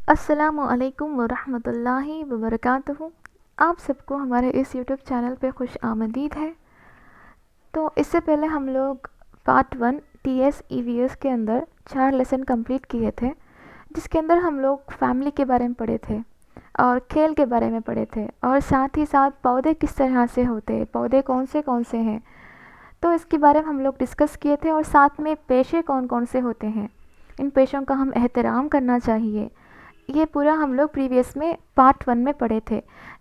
अस्सलामुअलैकुम वरहमतुल्लाहि वबरकातुहू। आप सबको हमारे इस यूट्यूब चैनल पे खुश आमदीद है। तो इससे पहले हम लोग पार्ट 1 टीएस ईवीएस के अंदर 4 लेसन कंप्लीट किए थे, जिसके अंदर हम लोग फैमिली के बारे में पढ़े थे और खेल के बारे में पढ़े थे और साथ ही साथ पौधे किस तरह से होते हैं, पौधे कौन से हैं, तो इसके बारे में हम लोग डिस्कस किए थे। और साथ में पेशे कौन कौन से होते हैं, इन पेशों का हम एहतराम करना चाहिए, ये पूरा हम लोग प्रीवियस में पार्ट 1 में पढ़े थे।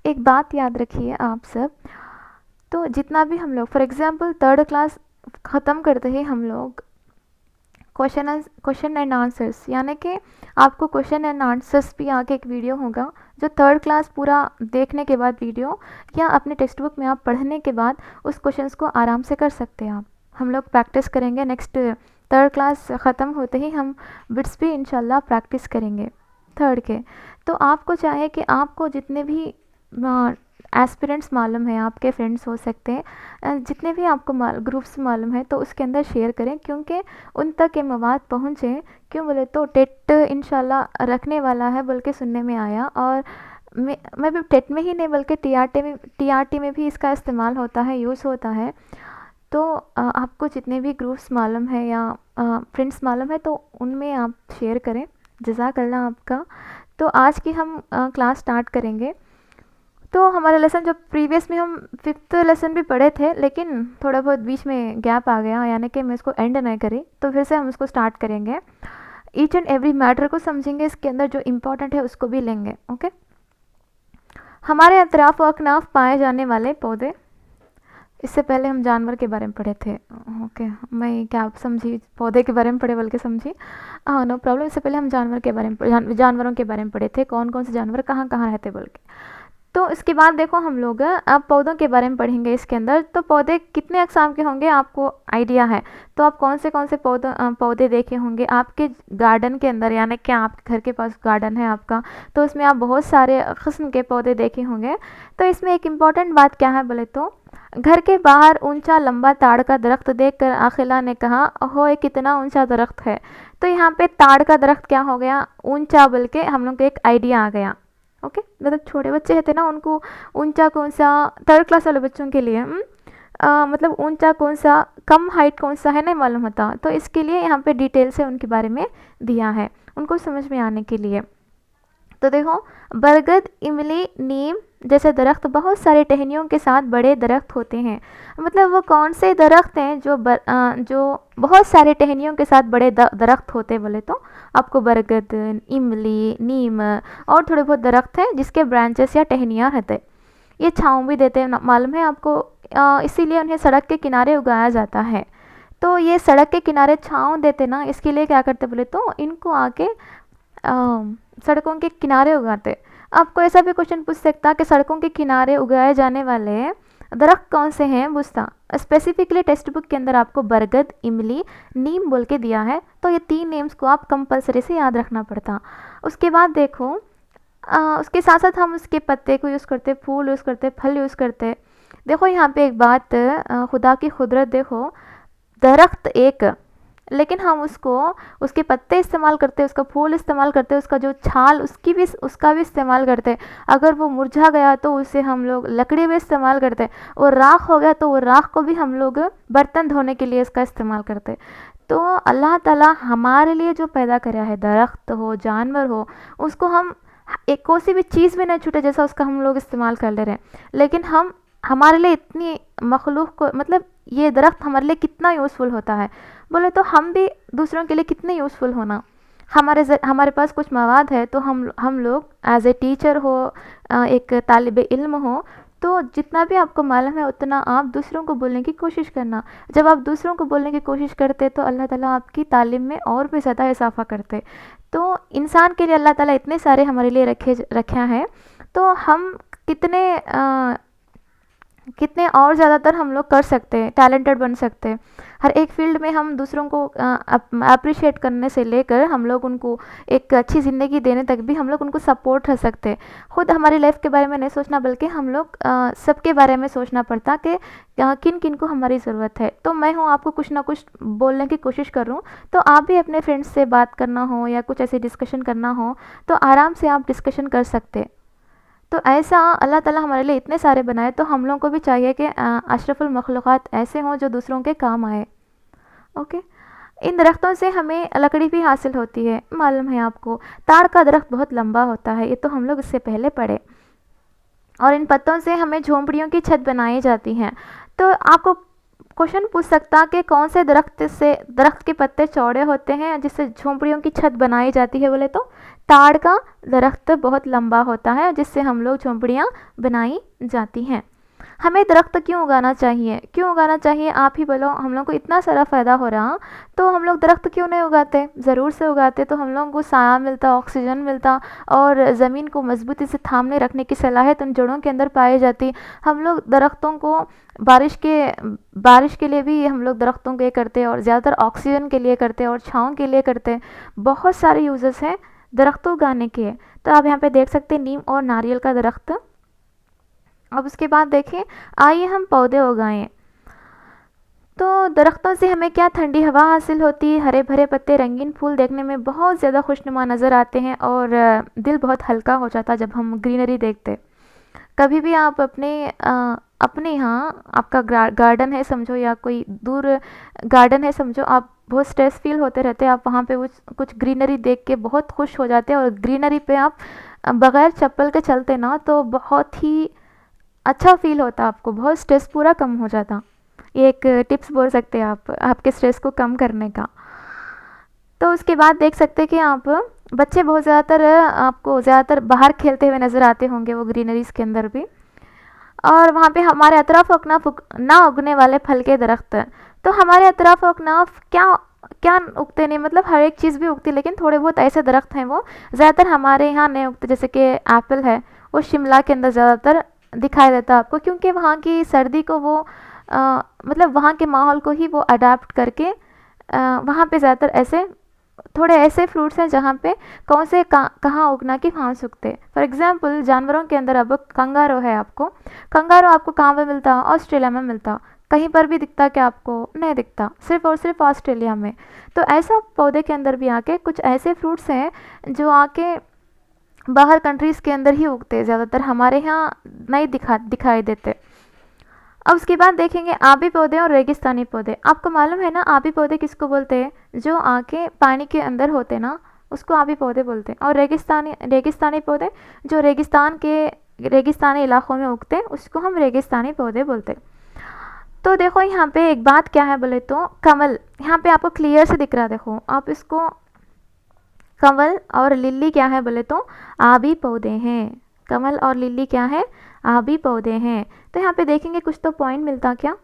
एक बात याद रखिए आप सब, तो जितना भी हम लोग फॉर एग्ज़ाम्पल 3rd क्लास ख़त्म करते ही हम लोग क्वेश्चन एंड आंसर्स, यानी कि आपको क्वेश्चन एंड आंसर्स भी आगे एक वीडियो होगा जो 3rd क्लास पूरा देखने के बाद वीडियो या अपने टेक्स्ट बुक में आप पढ़ने के बाद उस क्वेश्चंस को आराम से कर सकते हैं आप। हम लोग प्रैक्टिस करेंगे, नेक्स्ट 3rd क्लास ख़त्म होते ही हम बिट्स भी इंशाल्लाह प्रैक्टिस करेंगे 3rd के। तो आपको चाहे कि आपको जितने भी एस्पिरेंट्स मालूम है, आपके फ्रेंड्स हो सकते हैं, जितने भी आपको ग्रुप्स मालूम है, तो उसके अंदर शेयर करें, क्योंकि उन तक ये मवाद पहुँचे। क्यों बोले तो टेट इंशाल्लाह रखने वाला है बोल के सुनने में आया, और मैं भी टेट में ही नहीं बल्कि टीआरटी में भी इसका इस्तेमाल होता है, यूज़ होता है। तो आपको जितने भी ग्रुप्स मालूम है या फ्रेंड्स मालूम है, तो उनमें आप शेयर करें। जज़ाकल्लाह आपका। तो आज की हम क्लास स्टार्ट करेंगे। तो हमारा लेसन जो प्रीवियस में हम 5th लेसन भी पढ़े थे, लेकिन थोड़ा बहुत बीच में गैप आ गया, यानी कि मैं इसको एंड नहीं करी, तो फिर से हम इसको स्टार्ट करेंगे। ईच एंड एवरी मैटर को समझेंगे, इसके अंदर जो इम्पोर्टेंट है उसको भी लेंगे। ओके, हमारे अतराफ़ व अकनाफ पाए जाने वाले पौधे। इससे पहले हम जानवर के बारे में पढ़े थे। ओके, मैं क्या समझी, पौधे के बारे में पढ़े बल्कि समझी, हाँ नो प्रॉब्लम। इससे पहले हम जानवरों के बारे में पढ़े थे, कौन कौन से जानवर कहाँ कहाँ रहते बोल के। तो इसके बाद देखो हम लोग अब पौधों के बारे में पढ़ेंगे इसके अंदर। तो पौधे कितने अक़साम के होंगे आपको आइडिया है, तो आप कौन से पौधे देखे होंगे आपके गार्डन के अंदर, यानी कि आपके घर के पास गार्डन है आपका, तो उसमें आप बहुत सारे किस्म के पौधे देखे होंगे। तो इसमें एक इम्पॉर्टेंट बात क्या है बोले तो, घर के बाहर ऊंचा लंबा ताड़ का दरख्त देखकर आखिला ने कहा, ओहो ये कितना ऊंचा दरख्त है। तो यहाँ पे ताड़ का दरख्त क्या हो गया, ऊंचा, बल्कि हम लोग को एक आइडिया आ गया। ओके, मतलब छोटे बच्चे रहते ना, उनको ऊंचा कौन सा, 3rd क्लास वाले बच्चों के लिए मतलब ऊंचा कौन सा, कम हाइट कौन सा है, नहीं मालूम होता, तो इसके लिए यहाँ पे डिटेल से उनके बारे में दिया है, उनको समझ में आने के लिए। तो देखो, बरगद, इमली, नीम जैसे दरख्त बहुत सारे टहनियों के साथ बड़े दरख्त होते हैं। मतलब वो कौन से दरख्त हैं जो बहुत सारे टहनियों के साथ बड़े दरख्त होते बोले तो आपको बरगद, इमली, नीम और थोड़े बहुत दरख्त हैं जिसके ब्रांचेस या टहनियाँ रहते। ये छाँव भी देते हैं, मालूम है आपको, इसीलिए उन्हें सड़क के किनारे उगाया जाता है। तो ये सड़क के किनारे छाँव देते ना, इसके लिए क्या करते बोले तो इनको आके सड़कों के किनारे उगाते। आपको ऐसा भी क्वेश्चन पूछ सकता कि सड़कों के किनारे उगाए जाने वाले दरख्त कौन से हैं, पूछता। स्पेसिफिकली टेक्स्ट बुक के अंदर आपको बरगद, इमली, नीम बोल के दिया है, तो ये 3 नेम्स को आप कंपलसरी से याद रखना पड़ता। उसके बाद देखो, उसके साथ साथ हम उसके पत्ते को यूज़ करते, फूल यूज़ करते, फल यूज़ करते। देखो यहाँ पे एक बात, खुदा की कुदरत देखो, दरख्त एक, लेकिन हम उसके पत्ते इस्तेमाल करते, उसका फूल इस्तेमाल करते, उसका जो छाल उसका भी इस्तेमाल करते। अगर वो मुरझा गया तो उसे हम लोग लकड़ी में इस्तेमाल करते, और राख हो गया तो वो राख को भी हम लोग बर्तन धोने के लिए इसका इस्तेमाल करते। तो अल्लाह ताला हमारे लिए जो पैदा कराया है, दरख्त हो, जानवर हो, उसको हम एक कोई सी भी चीज़ भी नहीं छूटे जैसा उसका हम लोग इस्तेमाल कर ले रहे हैं। लेकिन हमारे लिए इतनी मखलूक को, मतलब ये दरख्त हमारे लिए कितना यूज़फुल होता है बोले तो हम भी दूसरों के लिए कितने यूज़फुल होना। हमारे पास कुछ मवाद है, तो हम लोग एज ए टीचर हो, एक तालिब इल्म हो, तो जितना भी आपको मालूम है उतना आप दूसरों को बोलने की कोशिश करना। जब आप दूसरों को बोलने की कोशिश करते तो अल्लाह ताला आपकी तालीम में और भी ज़्यादा इजाफा करते। तो इंसान के लिए अल्लाह ताला इतने सारे हमारे लिए रखा है, तो हम कितने कितने और ज़्यादातर हम लोग कर सकते हैं, टैलेंटेड बन सकते हैं। हर एक फील्ड में हम दूसरों को अप्रिशिएट करने से लेकर हम लोग उनको एक अच्छी ज़िंदगी देने तक भी हम लोग उनको सपोर्ट कर सकते हैं। खुद हमारी लाइफ के बारे में नहीं सोचना, बल्कि हम लोग सबके बारे में सोचना पड़ता कि किन किन को हमारी ज़रूरत है। तो मैं हूँ, आपको कुछ ना कुछ बोलने की कोशिश कर रहा हूँ, तो आप भी अपने फ्रेंड्स से बात करना हो या कुछ ऐसे डिस्कशन करना हो तो आराम से आप डिस्कशन कर सकते हैं। तो ऐसा अल्लाह ताला हमारे लिए इतने सारे बनाए, तो हम लोगों को भी चाहिए कि अशरफुल मखलूक़ात ऐसे हों जो दूसरों के काम आए। ओके। इन दरख्तों से हमें लकड़ी भी हासिल होती है, मालूम है आपको। ताड़ का दरख्त बहुत लंबा होता है, ये तो हम लोग इससे पहले पढ़े। और इन पत्तों से हमें झोंपड़ियों की छत बनाई जाती हैं। तो आपको क्वेश्चन पूछ सकता कि कौन से दरख्त के पत्ते चौड़े होते हैं जिससे झोंपड़ियों की छत बनाई जाती है, बोले तो ताड़ का दरख्त बहुत लंबा होता है जिससे हम लोग झोंपड़ियाँ बनाई जाती हैं। हमें दरख्त क्यों उगाना चाहिए, क्यों उगाना चाहिए, आप ही बोलो। हम लोग को इतना सारा फ़ायदा हो रहा, तो हम लोग दरख्त क्यों नहीं उगाते? ज़रूर से उगाते तो हम लोगों को छाया मिलता, ऑक्सीजन मिलता और ज़मीन को मजबूती से थामने रखने की सलाहियत उन जड़ों के अंदर पाई जाती। हम लोग दरख्तों को बारिश के लिए भी हम लोग दरख्तों को ये करते हैं, और ज़्यादातर ऑक्सीजन के लिए करते हैं और छाँव के लिए करते हैं। बहुत सारे यूज़ेस हैं दरख्त उगाने के। तो आप यहाँ पे देख सकते हैं नीम और नारियल का दरख्त। अब उसके बाद देखें, आइए हम पौधे उगाएं। तो दरख्तों से हमें क्या ठंडी हवा हासिल होती है, हरे भरे पत्ते, रंगीन फूल देखने में बहुत ज़्यादा खुशनुमा नज़र आते हैं और दिल बहुत हल्का हो जाता है जब हम ग्रीनरी देखते। कभी भी आप अपने यहाँ आपका गार्डन है समझो, या कोई दूर गार्डन है समझो, आप बहुत स्ट्रेस फील होते रहते हैं, आप वहाँ पे कुछ ग्रीनरी देख के बहुत खुश हो जाते हैं, और ग्रीनरी पे आप बग़ैर चप्पल के चलते ना तो बहुत ही अच्छा फील होता, आपको बहुत स्ट्रेस पूरा कम हो जाता। ये एक टिप्स बोल सकते हैं आप आपके स्ट्रेस को कम करने का। तो उसके बाद देख सकते हैं कि आप बच्चे बहुत ज़्यादातर बाहर खेलते हुए नज़र आते होंगे, वो ग्रीनरीज के अंदर भी। और वहाँ पे हमारे अतराफ़ ना उगने वाले फल के दरख्त। तो हमारे अतराफ़ अकनाफ क्या क्या उगते नहीं, मतलब हर एक चीज़ भी उगती, लेकिन थोड़े बहुत ऐसे दरख्त हैं वो ज़्यादातर हमारे यहाँ नहीं उगते। जैसे कि एप्पल है, वो शिमला के अंदर ज़्यादातर दिखाई देता है आपको, क्योंकि वहाँ की सर्दी को वो मतलब वहाँ के माहौल को ही वो अडाप्ट करके वहाँ पे ज़्यादातर थोड़े ऐसे फ्रूट्स हैं जहाँ पे कौन से कहाँ उगना कि वहाँ सूखते। फॉर एग्जांपल जानवरों के अंदर अब कंगारू है, कंगारू आपको कहाँ पे मिलता? ऑस्ट्रेलिया में मिलता। कहीं पर भी दिखता क्या आपको? नहीं दिखता, सिर्फ और सिर्फ ऑस्ट्रेलिया में। तो ऐसा पौधे के अंदर भी आके कुछ ऐसे फ्रूट्स हैं जो आके बाहर कंट्रीज़ के अंदर ही उगते, ज़्यादातर हमारे यहाँ नहीं दिखाई देते। अब उसके बाद देखेंगे आबी पौधे और रेगिस्तानी पौधे। आपको मालूम है ना आबी पौधे किसको बोलते हैं? जो आके पानी के अंदर होते ना, उसको आबी पौधे बोलते हैं। और रेगिस्तानी पौधे जो रेगिस्तानी इलाकों में उगते हैं, उसको हम रेगिस्तानी पौधे बोलते हैं। तो देखो यहाँ पे एक बात क्या है बोले तो, कमल यहाँ पे आपको क्लियर से दिख रहा है, देखो आप इसको। कमल और लिली क्या है बोले तो आबी पौधे हैं। कमल और लिली क्या है? आबी पौधे हैं। तो यहाँ पे देखेंगे कुछ तो पॉइंट मिलता क्या।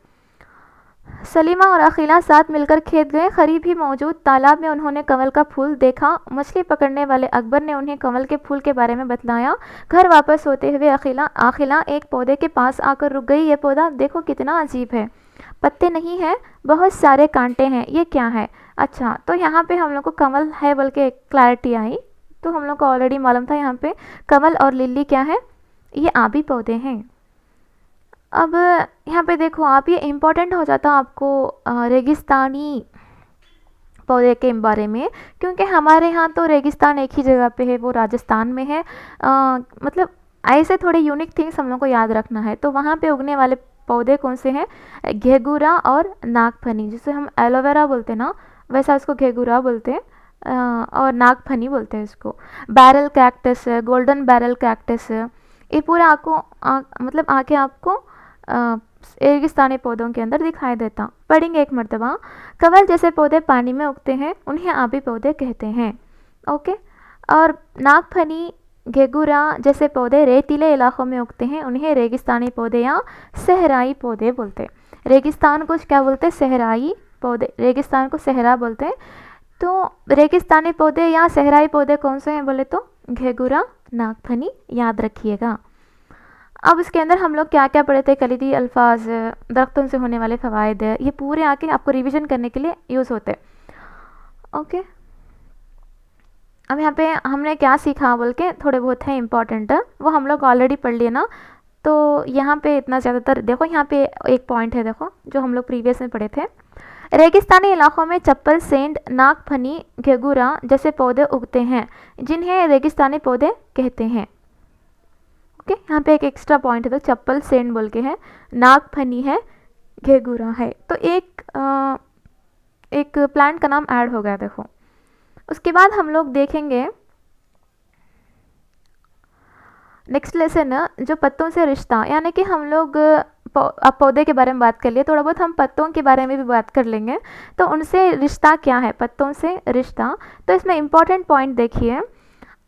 सलीमा और अखिला साथ मिलकर खेत गए। करीब ही मौजूद तालाब में उन्होंने कमल का फूल देखा। मछली पकड़ने वाले अकबर ने उन्हें कमल के फूल के बारे में बतलाया। घर वापस होते हुए अखिला एक पौधे के पास आकर रुक गई। ये पौधा देखो कितना अजीब है, पत्ते नहीं है, बहुत सारे कांटे हैं, ये क्या है? अच्छा, तो यहाँ पे हम लोग को कमल है बोल के क्लैरिटी आई। तो हम लोग को ऑलरेडी मालूम था यहाँ पे कमल और लिली क्या है, ये आबी पौधे हैं। अब यहाँ पे देखो आप, ये इम्पोर्टेंट हो जाता आपको रेगिस्तानी पौधे के बारे में, क्योंकि हमारे यहाँ तो रेगिस्तान एक ही जगह पे है, वो राजस्थान में है। मतलब ऐसे थोड़े यूनिक थिंग्स हम लोग को याद रखना है। तो वहाँ पे उगने वाले पौधे कौन से हैं? घेगुरा और नागफनी, जिसे हम एलोवेरा बोलते हैं ना, वैसा इसको घेगुरा बोलते हैं और नागफनी बोलते हैं इसको। बैरल कैक्टस है, गोल्डन बैरल कैक्टस है, ये पूरा मतलब आके आपको रेगिस्तानी पौधों के अंदर दिखाई देता। पढ़ेंगे एक मरतबा। कमल जैसे पौधे पानी में उगते हैं, उन्हें आबी पौधे कहते हैं। ओके। और नागफनी, घेगुरा जैसे पौधे रेतीले इलाकों में उगते हैं, उन्हें रेगिस्तानी पौधे या सहराई पौधे बोलते हैं। रेगिस्तान को क्या बोलते हैं? सहराई पौधे। रेगिस्तान को सहरा बोलते हैं। तो रेगिस्तानी पौधे या सहराई पौधे कौन से हैं बोले तो घेगुरा, नागफनी, याद रखिएगा। अब इसके अंदर हम लोग क्या क्या पढ़े थे, कलीदी अल्फाज, दरख्तों से होने वाले फ़वाइद, ये पूरे आके आपको रिवीजन करने के लिए यूज़ होते। ओके, अब यहाँ पे हमने क्या सीखा बोल के थोड़े बहुत है इम्पॉर्टेंट, वो हम लोग ऑलरेडी पढ़ लिए ना, तो यहाँ पे इतना ज़्यादातर देखो, यहाँ पे एक पॉइंट है देखो जो हम लोग प्रीवियस में पढ़े थे। रेगिस्तानी इलाकों में चप्पल, सेंड, नागफनी, घेगुरा जैसे पौधे उगते हैं जिन्हें रेगिस्तानी पौधे कहते हैं। ओके, यहाँ पे एक एक्स्ट्रा पॉइंट है, तो चप्पल, सेंड बोल के है, नागफनी है, घेगुरा है, तो एक प्लांट का नाम ऐड हो गया देखो। उसके बाद हम लोग देखेंगे नेक्स्ट लेसन, जो पत्तों से रिश्ता, यानी कि हम लोग अब पौधे के बारे में बात कर लिए, थोड़ा बहुत हम पत्तों के बारे में भी बात कर लेंगे। तो उनसे रिश्ता क्या है, पत्तों से रिश्ता, तो इसमें इम्पॉर्टेंट पॉइंट देखिए।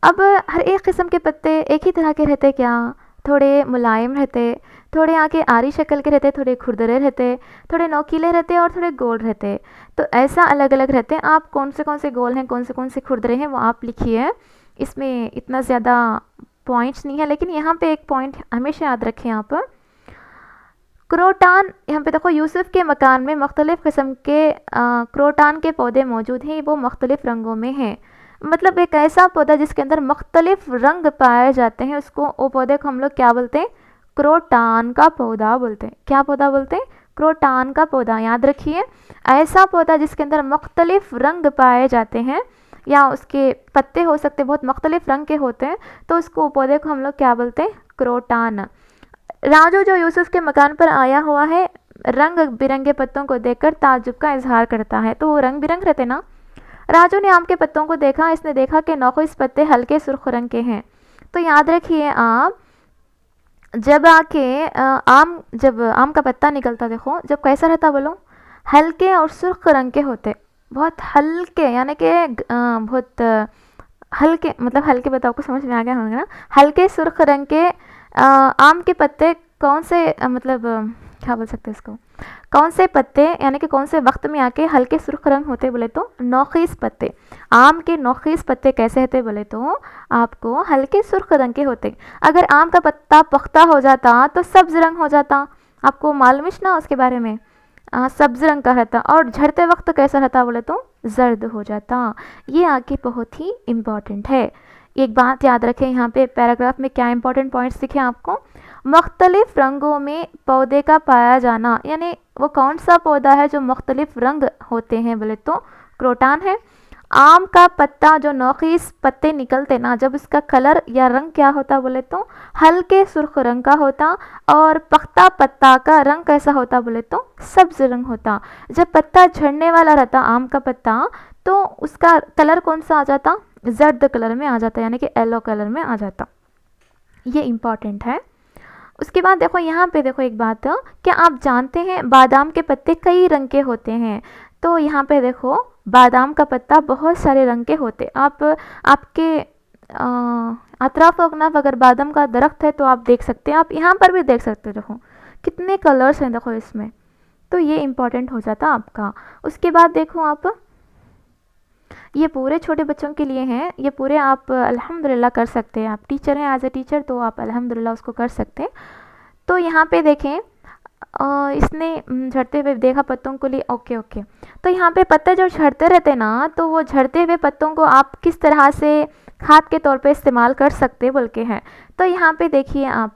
अब हर एक किस्म के पत्ते एक ही तरह के रहते क्या, थोड़े मुलायम रहते, थोड़े आके आरी शक्ल के रहते, थोड़े खुरदरे रहते, थोड़े नोकीले रहते और थोड़े गोल रहते। तो ऐसा अलग अलग रहते हैं। आप कौन से गोल हैं, कौन से खुरदरे हैं, वो आप लिखिए। इसमें इतना ज़्यादा पॉइंट्स नहीं है, लेकिन यहाँ पे एक पॉइंट हमेशा याद रखें आप, क्रोटान। यहाँ पे देखो, यूसुफ के मकान में मुख्तलिफ़ किस्म के क्रोटान के पौधे मौजूद हैं, वो मुख्तलिफ़ रंगों में हैं। मतलब एक ऐसा पौधा जिसके अंदर मुख्तलिफ रंग पाए जाते हैं, उसको, वो पौधे को हम लोग क्या बोलते हैं, क्रोटान का पौधा बोलते हैं। क्या पौधा बोलते हैं, क्रोटान का पौधा। याद रखिए, ऐसा पौधा जिसके अंदर मुख्तलिफ रंग पाए जाते हैं, या उसके पत्ते हो सकते बहुत मुख्तलिफ रंग के होते हैं, तो उसको पौधे को हम लोग क्या बोलते हैं, क्रोटान। राजू जो यूसुफ के मकान पर आया हुआ है, रंग बिरंगे पत्तों को देखकर ताज्जुब का इजहार करता है। तो वो रंग बिरंग रहते ना। राजू ने आम के पत्तों को देखा, इसने देखा कि नौखिस पत्ते हल्के सुर्ख रंग के हैं। तो याद रखिए आप, जब आम का पत्ता निकलता देखो, जब कैसा रहता बोलो, हल्के और सुर्ख रंग के होते, बहुत हल्के, यानी कि बहुत हल्के, मतलब हल्के बताओ को समझ में आ गया होगा ना। हल्के सुर्ख रंग के आम के पत्ते कौन से मतलब क्या बोल सकते हैं इसको, कौन से पत्ते, यानी कि कौन से वक्त में आके हल्के सुर्ख रंग होते बोले तो नौखीस पत्ते। आम के नौखीस पत्ते कैसे होते बोले तो आपको हल्के सुर्ख रंग के होते। अगर आम का पत्ता पख्ता हो जाता तो सब्ज रंग हो जाता, आपको मालूम ना उसके बारे में, सब्ज रंग का रहता। और झड़ते वक्त कैसा रहता बोले तो जर्द हो जाता। ये आगे बहुत ही इम्पॉर्टेंट है। एक बात याद रखें, यहाँ पे पैराग्राफ में क्या इंपॉर्टेंट पॉइंट्स दिखे आपको, मुख्तलिफ रंगों में पौधे का पाया जाना, यानी वो कौन सा पौधा है जो मुख्तलिफ रंग होते हैं बोले तो क्रोटान है। आम का पत्ता जो नौखीस पत्ते निकलते ना, जब इसका कलर या रंग क्या होता बोले तो हल्के सुर्ख रंग का होता। और पख्ता पत्ता का रंग कैसा होता बोले तो सब्ज रंग होता। जब पत्ता झड़ने वाला रहता आम का पत्ता, तो उसका कलर कौन सा आ जाता, जर्द कलर में आ जाता, यानी कि येलो कलर में आ जाता। ये इम्पॉर्टेंट है। उसके बाद देखो, यहाँ पे देखो एक बात, क्या आप जानते हैं बादाम के पत्ते कई रंग के होते हैं। तो यहाँ पे देखो, बादाम का पत्ता बहुत सारे रंग के होते। आपके अतराफ अगनाफ अगर बादाम का दरख्त है तो आप देख सकते हैं, आप यहाँ पर भी देख सकते हो, देखो कितने कलर्स हैं देखो इसमें। तो ये इम्पॉर्टेंट हो जाता आपका। उसके बाद देखो आप, ये पूरे छोटे बच्चों के लिए हैं, ये पूरे आप अल्हम्दुलिल्लाह कर सकते हैं। आप टीचर हैं, एज ए टीचर तो आप अल्हम्दुलिल्लाह उसको कर सकते हैं। तो यहाँ पे देखें, इसने झड़ते हुए देखा पत्तों को लिए, ओके ओके। तो यहाँ पे पत्ते जो झड़ते रहते ना, तो वो झड़ते हुए पत्तों को आप किस तरह से खाद के तौर पे इस्तेमाल कर सकते बोल के हैं। तो यहाँ पे देखिए आप,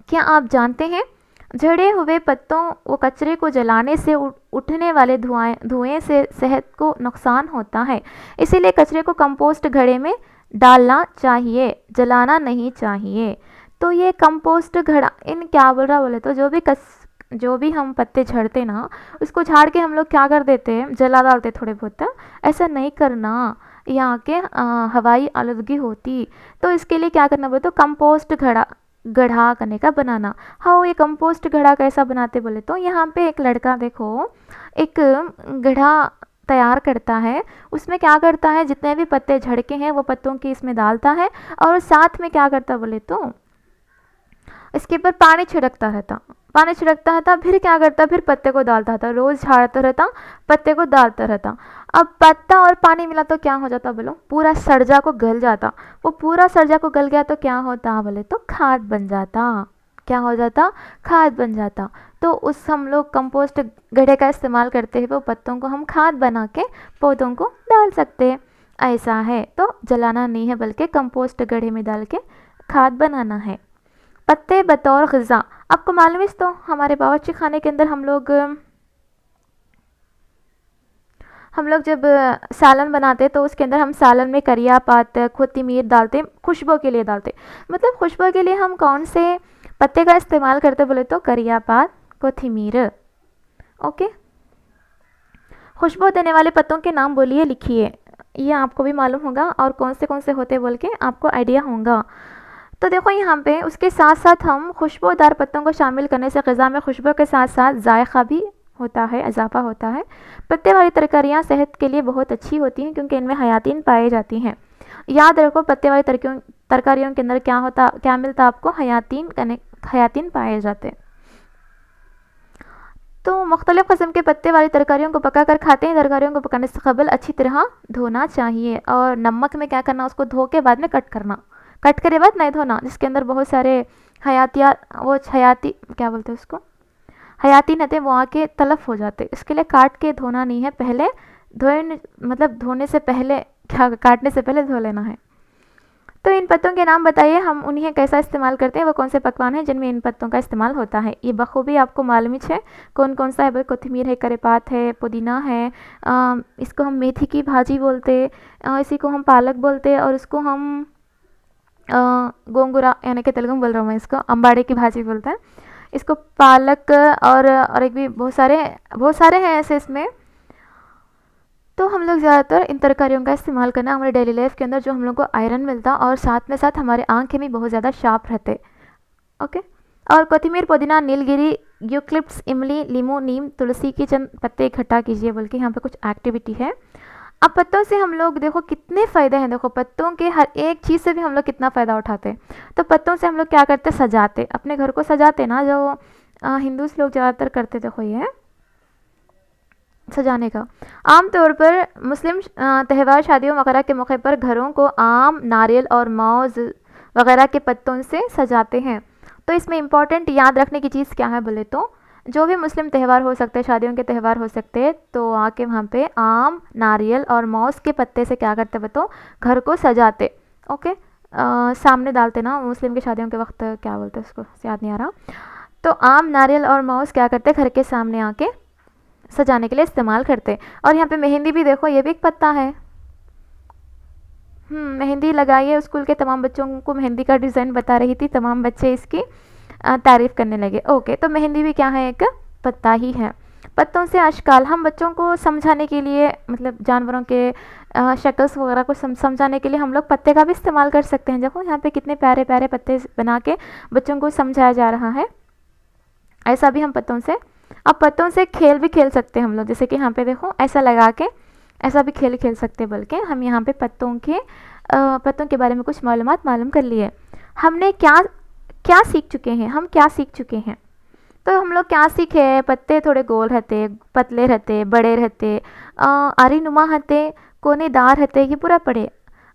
क्या आप जानते हैं झड़े हुए पत्तों व कचरे को जलाने से उठने वाले धुएं से सेहत को नुकसान होता है, इसीलिए कचरे को कंपोस्ट घड़े में डालना चाहिए, जलाना नहीं चाहिए। तो ये कंपोस्ट घड़ा इन क्या बोल रहा बोले तो जो भी हम पत्ते झड़ते ना, उसको झाड़ के हम लोग क्या कर देते हैं, जला डालते थोड़े बहुत। ऐसा नहीं करना, यहाँ के हवाई आलूदगी होती। तो इसके लिए क्या करना बोले तो कंपोस्ट गढ़ा करने का बनाना। हाँ, ये कंपोस्ट गढ़ा कैसा बनाते बोले तो यहाँ पे एक लड़का देखो एक गढ़ा तैयार करता है। उसमें क्या करता है, जितने भी पत्ते झड़के हैं वो पत्तों की इसमें डालता है, और साथ में क्या करता बोले तो इसके ऊपर पानी छिड़कता रहता। पानी छिड़कता था, फिर क्या करता, फिर पत्ते को डालता था, रोज झाड़ता रहता, पत्ते को डालता रहता। अब पत्ता और पानी मिला तो क्या हो जाता बोलो, पूरा सड़जा को गल जाता। वो पूरा सड़जा को गल गया तो क्या होता बोले तो खाद बन जाता। क्या हो जाता, खाद बन जाता। तो उस हम लोग कंपोस्ट गड्ढे का इस्तेमाल करते हैं, वो पत्तों को हम खाद बना के पौधों को डाल सकते हैं। ऐसा है, तो जलाना नहीं है बल्कि कंपोस्ट गड्ढे में डाल के खाद बनाना है। पत्ते बतौर ग़िज़ा, आपको मालूम है तो हमारे बावर्ची खाने के अंदर हम लोग जब सालन बनाते तो उसके अंदर हम सालन में करिया पात कोथिमीर डालते, खुशबू के लिए डालते। मतलब खुशबू के लिए हम कौन से पत्ते का इस्तेमाल करते बोले तो करिया पात कोथिमीर। ओके, खुशबू देने वाले पत्तों के नाम बोलिए, लिखिए, ये आपको भी मालूम होगा और कौन से होते बोल के आपको आइडिया होगा। तो देखो यहाँ पे उसके साथ साथ हम खुशबूदार पत्तों को शामिल करने से ग़िज़ा में खुशबू के साथ साथ जायका भी होता है, इजाफा होता है। पत्ते वाली तरकारियाँ सेहत के लिए बहुत अच्छी होती हैं क्योंकि इनमें हयातीन पाई जाती हैं। याद रखो, पत्ते वाली तरकारियों के अंदर क्या मिलता आपको, हयातीन पाए जाते। तो मुख्तलिफ़ किस्म के पत्ते वाली तरकारियों को पका कर खाते हैं। तरकारियों को पकाने से कबल अच्छी तरह धोना चाहिए और नमक में क्या करना, उसको धो के बाद में कट करना। कट करे बाद नहीं धोना, जिसके अंदर बहुत सारे हयाती क्या बोलते हैं उसको, हयाती नते वो आके तलफ हो जाते। इसके लिए काट के धोना नहीं है, पहले मतलब धोने से पहले क्या, काटने से पहले धो लेना है। तो इन पत्तों के नाम बताइए, हम उन्हें कैसा इस्तेमाल करते हैं, वो कौन से पकवान हैं जिनमें इन पत्तों का इस्तेमाल होता है। ये बखूबी आपको मालूम है कौन कौन सा है भाई, कोथिमीर है, करेपात है, पुदीना है, इसको हम मेथी की भाजी बोलते, इसी को हम पालक बोलते, और इसको हम गोंगुरा यानी कि तेलुगु में बोल रहा हूँ मैं, इसको अम्बाड़े की भाजी बोलते हैं। इसको पालक और एक भी बहुत सारे हैं ऐसे इसमें। तो हम लोग ज़्यादातर इन तरकारियों का इस्तेमाल करना हमारे डेली लाइफ के अंदर, जो हम लोग को आयरन मिलता और साथ में साथ हमारे आँखें भी बहुत ज़्यादा शार्प रहते। ओके, और कोथिमीर, पुदीना, नीलगिरी, यूकलिप्टस, इमली, लीमू, नीम, तुलसी की चंद पत्ते इकट्ठा कीजिए, बल्कि यहाँ पे कुछ एक्टिविटी है। अब पत्तों से हम लोग देखो कितने फ़ायदे हैं, देखो पत्तों के हर एक चीज़ से भी हम लोग कितना फ़ायदा उठाते हैं। तो पत्तों से हम लोग क्या करते, सजाते, अपने घर को सजाते ना, जो हिंदूस लोग ज़्यादातर करते, देखो ये सजाने का। आमतौर पर मुस्लिम त्यौहार, शादियों वगैरह के मौके पर घरों को आम, नारियल और मौज वगैरह के पत्तों से सजाते हैं। तो इसमें इम्पॉर्टेंट याद रखने की चीज़ क्या है बोले तो, जो भी मुस्लिम त्यौहार हो सकते हैं, शादियों के त्यौहार हो सकते हैं, तो आके वहाँ पे आम, नारियल और मौस के पत्ते से क्या करते बताओ, घर को सजाते। ओके, सामने डालते ना, मुस्लिम की शादियों के वक्त क्या बोलते हैं उसको, याद नहीं आ रहा। तो आम, नारियल और मौस क्या करते, घर के सामने आके सजाने के लिए इस्तेमाल करते। और यहाँ पे मेहंदी भी देखो, ये भी एक पत्ता है। मेहंदी लगाइए, स्कूल के तमाम बच्चों को मेहंदी का डिज़ाइन बता रही थी, तमाम बच्चे इसकी तारीफ़ करने लगे। ओके, तो मेहंदी भी क्या है, एक पत्ता ही है। पत्तों से आजकल हम बच्चों को समझाने के लिए, मतलब जानवरों के शक्ल्स वगैरह को समझाने के लिए हम लोग पत्ते का भी इस्तेमाल कर सकते हैं। देखो यहाँ पे कितने प्यारे प्यारे पत्ते बना के बच्चों को समझाया जा रहा है। ऐसा भी हम पत्तों से, अब पत्तों से खेल भी खेल सकते हैं हम लोग, जैसे कि यहाँ पे देखो ऐसा लगा के ऐसा भी खेल खेल सकते हैं। बल्कि हम यहाँ पे पत्तों के बारे में कुछ मालूम कर लिए। हमने क्या सीख चुके हैं, हम क्या सीख चुके हैं। तो हम लोग क्या सीखे, पत्ते थोड़े गोल रहते, पतले रहते, बड़े रहते, आरी नुमा रहते, कोनेदार रहते, ये पूरा पढ़े।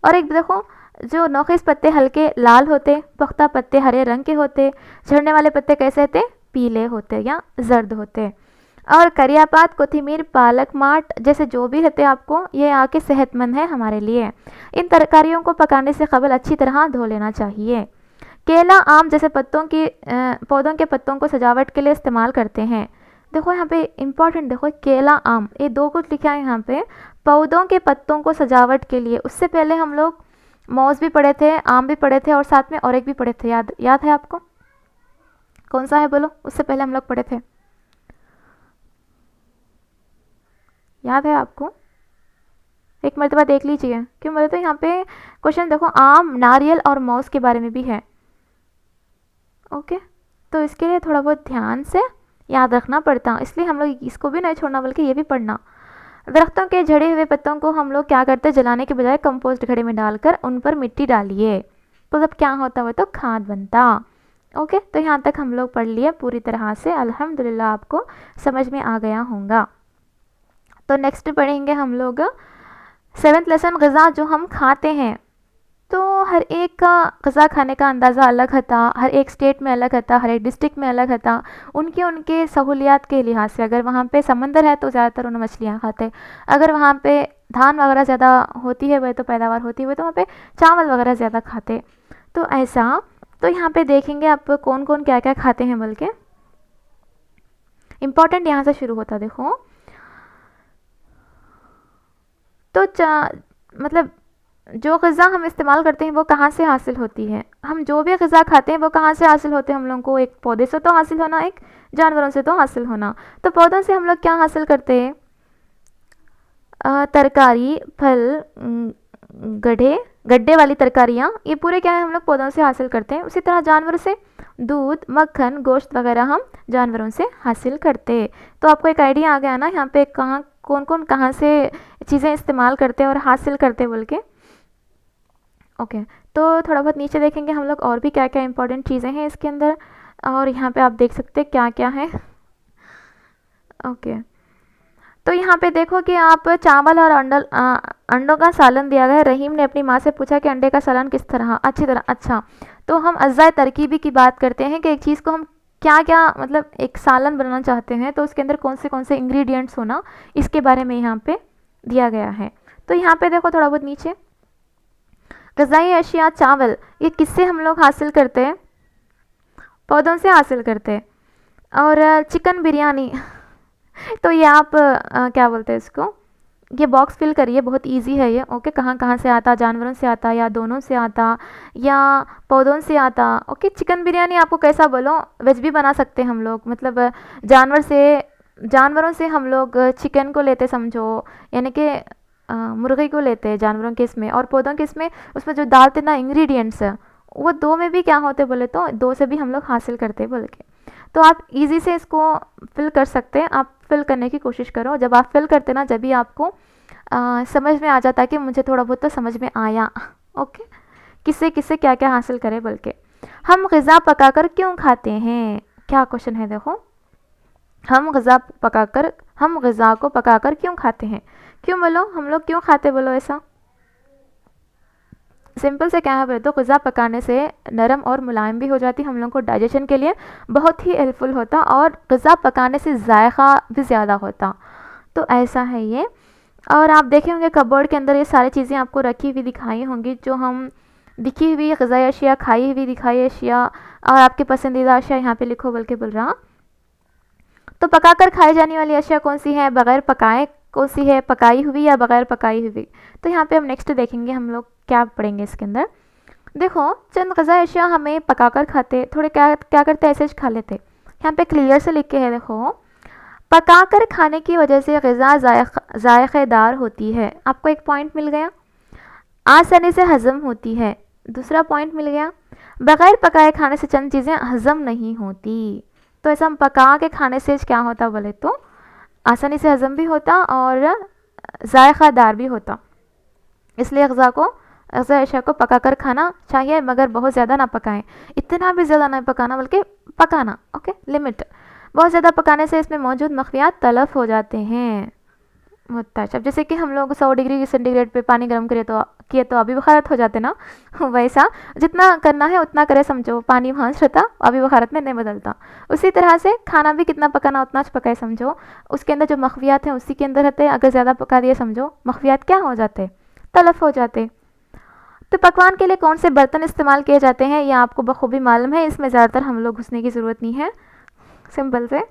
और एक देखो, जो नोखिस पत्ते हल्के लाल होते, पुख्ता पत्ते हरे रंग के होते, झड़ने वाले पत्ते कैसे होते, पीले होते या जर्द होते। और करियापात, कोथिमीर, पालक, माट जैसे जो भी रहते आपको, ये आके सेहतमंद है हमारे लिए। इन तरकारियों को पकाने से कबल अच्छी तरह धो लेना चाहिए। केला, आम जैसे पौधों के पत्तों को सजावट के लिए इस्तेमाल करते हैं। देखो यहाँ पे इम्पॉर्टेंट, देखो केला, आम, ये दो कुछ लिखा है यहाँ पे, पौधों के पत्तों को सजावट के लिए। उससे पहले हम लोग मौज भी पढ़े थे, आम भी पढ़े थे, और साथ में और एक भी पढ़े थे, याद है आपको, कौन सा है बोलो, उससे पहले हम लोग पढ़े थे, याद है आपको, एक मरतबा देख लीजिए। क्यों बोले तो यहाँ पे क्वेश्चन देखो आम, नारियल और मौज के बारे में भी है। ओके, तो इसके लिए थोड़ा बहुत ध्यान से याद रखना पड़ता, इसलिए हम लोग इसको भी नहीं छोड़ना बल्कि ये भी पढ़ना। दरख्तों के झड़े हुए पत्तों को हम लोग क्या करते, जलाने के बजाय कंपोस्ट घड़े में डालकर उन पर मिट्टी डालिए, तो जब क्या होता है तो खाद बनता। ओके, तो यहाँ तक हम लोग पढ़ लिए पूरी तरह से, अल्हम्दुलिल्लाह आपको समझ में आ गया होगा। तो नेक्स्ट पढ़ेंगे हम लोग 7th लेसन, ग़िज़ा जो हम खाते हैं। तो हर एक का ग़िज़ा खाने का अंदाज़ा अलग होता, हर एक स्टेट में अलग होता, हर एक डिस्ट्रिक्ट में अलग होता, उनके उनके सहूलियात के लिहाज से। अगर वहाँ पे समंदर है तो ज़्यादातर उन्हें मछलियाँ खाते, अगर वहाँ पे धान वगैरह ज़्यादा होती है वह तो पैदावार होती है, वह तो वहाँ पे चावल वगैरह ज़्यादा खाते। तो ऐसा, तो यहाँ पे देखेंगे आप कौन कौन क्या क्या खाते हैं, बल्कि इम्पॉर्टेंट यहाँ से शुरू होता। देखो, तो मतलब जो ग़िज़ा हम इस्तेमाल करते हैं वो कहाँ से हासिल होती है, हम जो भी ग़िज़ा खाते हैं वो कहाँ से हासिल होते हैं हम लोगों को, एक पौधे से तो हासिल होना, एक जानवरों से तो हासिल होना। तो पौधों से हम लोग क्या हासिल करते हैं, तरकारी, फल, गड्ढे वाली तरकारियाँ, ये पूरे क्या है हम लोग पौधों से हासिल करते हैं। उसी तरह जानवर से दूध, मक्खन, गोश्त वगैरह हम जानवरों से हासिल करते हैं। तो आपको एक आइडिया आ गया ना यहाँ पे कहाँ कौन कौन कहाँ से चीज़ें इस्तेमाल करते हैं और हासिल करते बोल के। ओके, तो थोड़ा बहुत नीचे देखेंगे हम लोग और भी क्या क्या इंपॉर्टेंट चीज़ें हैं इसके अंदर, और यहाँ पे आप देख सकते हैं क्या क्या है। ओके, तो यहाँ पे देखो कि आप चावल और अंडों का सालन दिया गया है। रहीम ने अपनी माँ से पूछा कि अंडे का सालन किस तरह, अच्छी तरह। अच्छा, तो हम अज़्ज़ाए तरकीबी की बात करते हैं कि एक चीज़ को हम क्या क्या मतलब एक सालन बनाना चाहते हैं तो उसके अंदर कौन से इंग्रेडिएंट्स होना, इसके बारे में यहाँ पे दिया गया है। तो यहाँ पे देखो थोड़ा बहुत नीचे, ग़िज़ाई अशिया चावल, ये किससे हम लोग हासिल करते हैं, पौधों से हासिल करते हैं। और चिकन बिरयानी तो ये आप क्या बोलते हैं इसको, ये बॉक्स फिल करिए, बहुत इजी है ये। ओके, कहाँ कहाँ से आता, जानवरों से आता या दोनों से आता या पौधों से आता। ओके, चिकन बिरयानी आपको कैसा बोलो, वेज भी बना सकते हैं हम लोग, मतलब जानवरों से हम लोग चिकन को लेते समझो, यानी कि मुर्गी को लेते हैं जानवरों के इसमें, और पौधों के इसमें उसमें जो डालते ना इंग्रेडिएंट्स, वो दो में भी क्या होते बोले तो दो से भी हम लोग हासिल करते बोल के। तो आप इजी से इसको फिल कर सकते हैं, आप फिल करने की कोशिश करो। जब आप फिल करते ना जब भी आपको समझ में आ जाता है कि मुझे थोड़ा बहुत तो समझ में आया। ओके, किससे किससे क्या क्या हासिल करें बोल के। हम ग़िज़ा पकाकर क्यों खाते हैं, क्या क्वेश्चन है देखो, हम ग़िज़ा को पकाकर क्यों खाते हैं, क्यों बोलो, हम लोग क्यों खाते बोलो ऐसा। सिंपल से क्या है बोले तो ग़िज़ा पकाने से नरम और मुलायम भी हो जाती, हम लोग को डाइजेशन के लिए बहुत ही हेल्पफुल होता, और ग़िज़ा पकाने से जायका भी ज़्यादा होता। तो ऐसा है ये। और आप देखे होंगे कपबोर्ड के अंदर ये सारी चीज़ें आपको रखी हुई दिखाई होंगी, जो हम दिखी हुई ग़िज़ाई अशिया, खाई हुई दिखाई अशिया, और आपके पसंदीदा अशिया यहाँ पे लिखो बोल के बोल रहा। तो पकाकर खाई जाने वाली अशिया कौन सी है, बग़ैर पकाए कौन सी है, पकाई हुई या बग़ैर पकाई हुई। तो यहाँ पे हम नेक्स्ट देखेंगे हम लोग क्या पढ़ेंगे इसके अंदर। देखो, चंद ग़िज़ाई अशिया हमें पकाकर खाते, थोड़े क्या क्या करते ऐसे खा लेते। यहाँ पे क्लियर से लिख के है, देखो, पकाकर खाने की वजह से ग़िज़ा जायकेदार होती है। आपको एक पॉइंट मिल गया, आसानी से हज़म होती है। दूसरा पॉइंट मिल गया, बग़ैर पकाए खाने से चंद चीज़ें हज़म नहीं होती। तो ऐसा हम पका के खाने से क्या होता बोले तो आसानी से हज़म भी होता और जायकादार भी होता। इसलिए ग़िज़ा अशिया को पकाकर खाना चाहिए, मगर बहुत ज़्यादा ना पकाएं, इतना भी ज़्यादा ना पकाना बल्कि पकाना। Okay, limit. बहुत ज़्यादा पकाने से इसमें मौजूद मख्फियात तलफ़ हो जाते हैं। मुत्ताशब, जैसे कि हम लोग 100 डिग्री सेंटीग्रेड पे पानी गर्म किए तो अभी बखारत हो जाते ना, वैसा जितना करना है उतना करे समझो, पानी वहाँ से रहता अभी बखारत में नहीं बदलता। उसी तरह से खाना भी कितना पकाना उतना पकाए समझो, उसके अंदर जो मख्फियात हैं उसी के अंदर रहते हैं। अगर ज़्यादा पका दिए समझो मख्फियात क्या हो जाते, तलफ़ हो जाते। तो पकवान के लिए कौन से बर्तन इस्तेमाल किए जाते हैं ये आपको बखूबी मालूम है, इसमें ज़्यादातर हम लोग घुसने की ज़रूरत नहीं है, सिंपल से।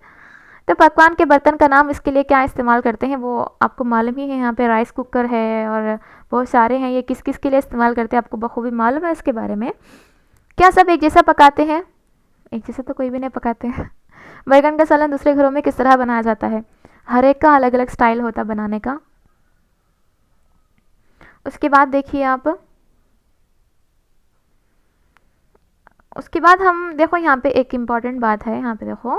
तो पकवान के बर्तन का नाम इसके लिए क्या इस्तेमाल करते हैं वो आपको मालूम ही है। यहाँ पे राइस कुकर है और बहुत सारे हैं, ये किस किस के लिए इस्तेमाल करते हैं आपको बखूबी मालूम है इसके बारे में। क्या सब एक जैसा पकाते हैं, एक जैसा तो कोई भी नहीं पकाते हैं। बैगन का सालन दूसरे घरों में किस तरह बनाया जाता है, हर एक का अलग अलग स्टाइल होता बनाने का। उसके बाद देखिए आप, उसके बाद हम देखो यहाँ पे एक इम्पॉर्टेंट बात है, यहाँ पे देखो,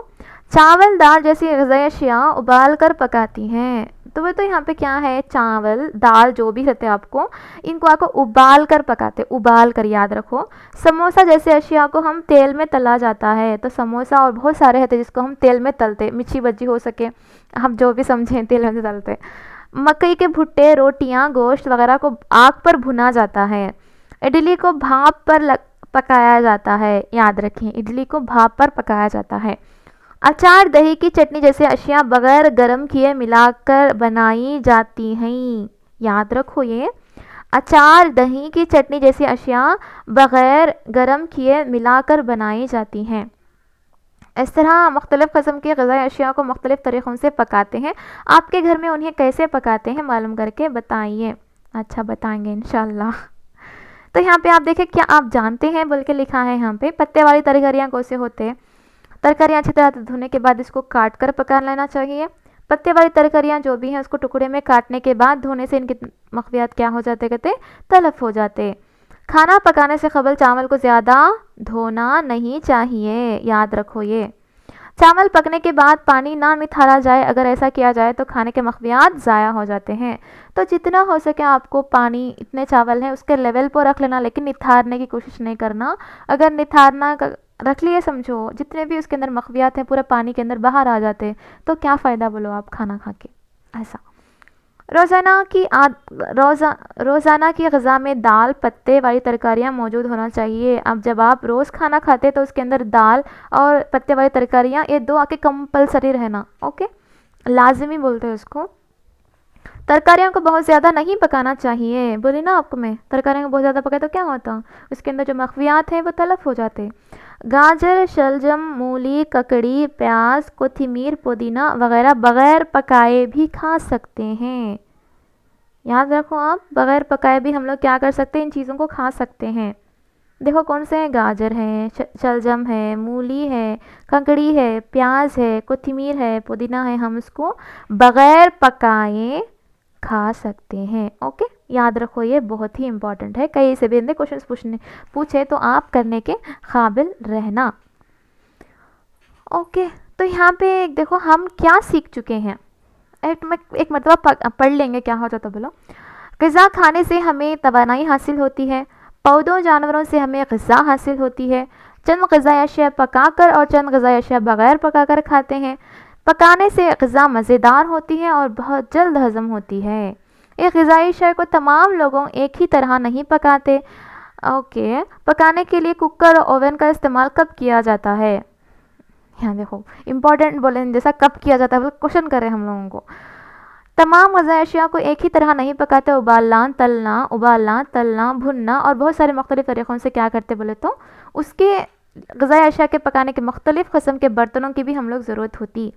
चावल दाल जैसी ग़िज़ाई अशिया उबाल कर पकाती हैं। तो वो तो यहाँ पे क्या है, चावल दाल जो भी रहते हैं आपको, इनको आपको उबाल कर पकाते, उबाल कर, याद रखो। समोसा जैसे अशिया को हम तेल में तला जाता है, तो समोसा और बहुत सारे रहते हैं जिसको हम तेल में तलते, मिर्ची बज्जी हो सके, हम जो भी समझें तेल में तलते। मकई के भुट्टे, रोटियां, गोश्त वगैरह को आग पर भुना जाता है। इडली को भाप पर पकाया जाता है, याद रखें, इडली को भाप पर पकाया जाता है। अचार, दही की चटनी जैसे अशिया बगैर गर्म किए मिलाकर बनाई जाती हैं, याद रखो ये। अचार, दही की चटनी जैसी अशिया बगैर गर्म किए मिलाकर बनाई जाती हैं। इस तरह मुख्तलिफ़ क़स्म की ग़िज़ाई अशिया को मुख्तलिफ़ तरीक़ों से पकाते हैं। आपके घर में उन्हें कैसे पकाते हैं मालूम करके बताइए। अच्छा, बताएंगे इंशाल्लाह। तो यहाँ पे आप देखें, क्या आप जानते हैं बोल के लिखा है यहाँ पे। पत्ते वाली तरकारियाँ कौन से होते हैं? तरकारियाँ अच्छी तरह से धोने के बाद इसको काट कर पका लेना चाहिए। पत्ते वाली तरकारियाँ जो भी हैं उसको टुकड़े में काटने के बाद धोने से इनके मखवियात क्या हो जाते, कहते तलफ हो जाते। खाना पकाने से कबल चावल को ज़्यादा धोना नहीं चाहिए, याद रखो ये। चावल पकने के बाद पानी ना निथारा जाए, अगर ऐसा किया जाए तो खाने के मखवियात ज़ाया हो जाते हैं। तो जितना हो सके आपको पानी, इतने चावल हैं उसके लेवल पर रख लेना, लेकिन निथारने की कोशिश नहीं करना। अगर निथारना रख लिए, समझो जितने भी उसके अंदर मखवियात हैं पूरे पानी के अंदर बाहर आ जाते, तो क्या फ़ायदा बोलो आप खाना खा के। ऐसा रोज़ाना की ग़िज़ा में दाल, पत्ते वाली तरकारियाँ मौजूद होना चाहिए। अब जब आप रोज़ खाना खाते तो उसके अंदर दाल और पत्ते वाली तरकारियाँ, ये दो आके कंपलसरी रहना, ओके, लाजमी बोलते हैं उसको। तरकारियों को बहुत ज़्यादा नहीं पकाना चाहिए, बोली ना आपको मैं, तरकारियों को बहुत ज़्यादा पकाए तो क्या होता, उसके अंदर जो मखवियात हैं वो तलफ हो जाते। गाजर, शलजम, मूली, ककड़ी, प्याज, कोथिमीर, पुदीना वगैरह बग़ैर पकाए भी खा सकते हैं, याद रखो आप, बग़ैर पकाए भी हम लोग क्या कर सकते हैं, इन चीज़ों को खा सकते हैं। देखो कौन से हैं, गाजर है, शलजम है, मूली है, ककड़ी है, प्याज है, कोथिमीर है, पुदीना है, हम उसको बग़ैर पकाए खा सकते हैं, ओके। याद रखो ये बहुत ही इम्पॉर्टेंट है, कई से भी क्वेश्चन पूछे तो आप करने के काबिल रहना, ओके। तो यहाँ पे देखो हम क्या सीख चुके हैं, एक मरतबा पढ़ लेंगे क्या हो जाता, बोलो। ग़िज़ा खाने से हमें तवानाई हासिल होती है, पौधों जानवरों से हमें ग़िज़ा हासिल होती है। चंद ग़िज़ाई अशिया पकाकर और चंद ग़िज़ाई अशिया बग़ैर पकाकर खाते हैं। पकाने से ग़िज़ा मज़ेदार होती है और बहुत जल्द हज़म होती है। एक ग़िज़ाई शय को तमाम लोगों एक ही तरह नहीं पकाते, ओके। पकाने के लिए कुकर और ओवन का इस्तेमाल कब किया जाता है, यहाँ देखो इम्पॉर्टेंट बोले जैसा कब किया जाता है, क्वेश्चन करें हम लोगों को। तमाम ग़िज़ाई अशिया को एक ही तरह नहीं पकाते, उबालना, तलना, भुनना और बहुत सारे मुख्तलिफ़ तरीक़ों से क्या करते बोले तो उसके ग़िज़ाई अशिया के पकाने के मुख्तलिफ़ क़स्म के बर्तनों की भी हम लोग ज़रूरत होती।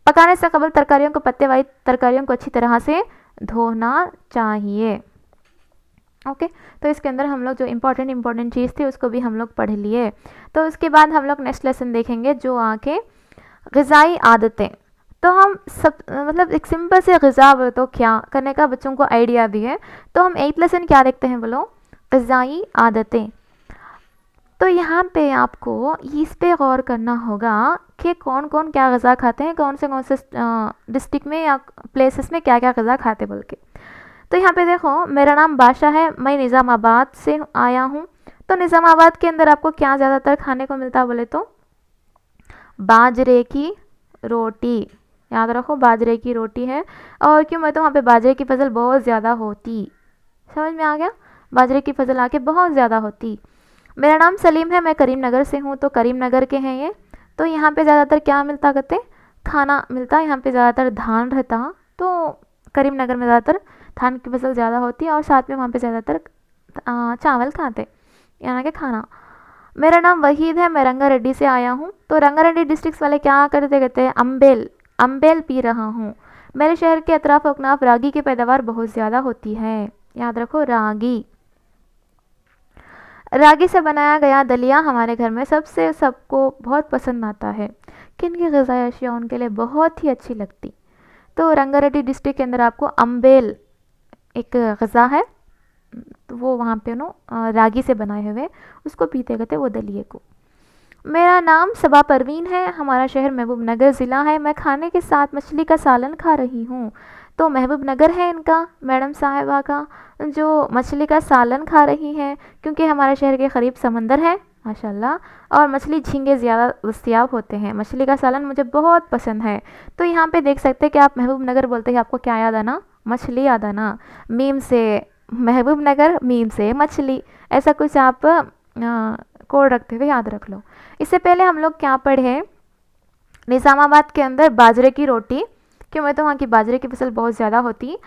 पकाने से कबल तरकारियों को, पत्ते वाली तरकारियों को अच्छी तरह से धोना चाहिए, ओके। तो इसके अंदर हम लोग जो इम्पॉर्टेंट चीज़ थी उसको भी हम लोग पढ़ लिए। तो उसके बाद हम लोग नेक्स्ट लेसन देखेंगे जो आके ग़िज़ाई आदतें। तो हम सब मतलब एक सिंपल से ग़िज़ा तो क्या करने का बच्चों को आइडिया भी है। तो हम 8th लेसन क्या देखते हैं बोलो, ग़िज़ाई आदतें। तो यहाँ पे आपको इस पे गौर करना होगा कि कौन कौन क्या ग़िज़ा खाते हैं, कौन से डिस्ट्रिक्ट में या प्लेसेस में क्या क्या ग़िज़ा खाते बोल के। तो यहाँ पे देखो, मेरा नाम बाशा है, मैं निज़ामाबाद से आया हूँ। तो निज़ामाबाद के अंदर आपको क्या ज़्यादातर खाने को मिलता बोले तो बाजरे की रोटी, याद रखो बाजरे की रोटी है। और क्यों, मैं तो वहाँ पे बाजरे की फसल बहुत ज़्यादा होती, समझ में आ गया, बाजरे की फसल आके बहुत ज़्यादा होती। मेरा नाम सलीम है, मैं करीम नगर से हूँ। तो करीम नगर के हैं ये। तो यहाँ पे ज़्यादातर क्या मिलता कहते, खाना मिलता। यहाँ पे ज़्यादातर धान रहता, तो करीम नगर में ज़्यादातर धान की फसल ज़्यादा होती है और साथ में वहाँ पे ज़्यादातर चावल खाते, यानी कि खाना। मेरा नाम वहीद है, मैं रंगारेड्डी से आया हूँ। तो रंगारेड्डी डिस्ट्रिक्ट वाले क्या करते कहते हैं, अम्बेल पी रहा हूँ। मेरे शहर के अतराफ अकनाफ रागी की पैदावार बहुत ज़्यादा होती है, याद रखो रागी से बनाया गया दलिया हमारे घर में सबको बहुत पसंद आता है। किनकी ग़िज़ाई अशिया उनके लिए बहुत ही अच्छी लगती। तो रंगारेड्डी डिस्ट्रिक्ट के अंदर आपको अम्बेल एक ग़िज़ा है, तो वो वहाँ पे रागी से बनाए हुए उसको पीते कहते वो दलिए को। मेरा नाम सबा परवीन है, हमारा शहर महबूब नगर ज़िला है। मैं खाने के साथ मछली का सालन खा रही हूँ। तो महबूब नगर है इनका मैडम साहिबा का, जो मछली का सालन खा रही हैं क्योंकि हमारे शहर के करीब समंदर है माशाल्लाह, और मछली झींगे ज़्यादा दस्तयाब होते हैं। मछली का सालन मुझे बहुत पसंद है। तो यहाँ पे देख सकते हैं कि आप महबूब नगर बोलते ही आपको क्या याद आना, मछली याद आना। मीम से महबूब नगर, मीम से मछली, ऐसा कुछ आप कोड रखते हुए याद रख लो। इससे पहले हम लोग क्या पढ़े, निज़ामाबाद के अंदर बाजरे की रोटी, क्यों मैं तो वहाँ की बाजरे की फसल बहुत ज़्यादा होती,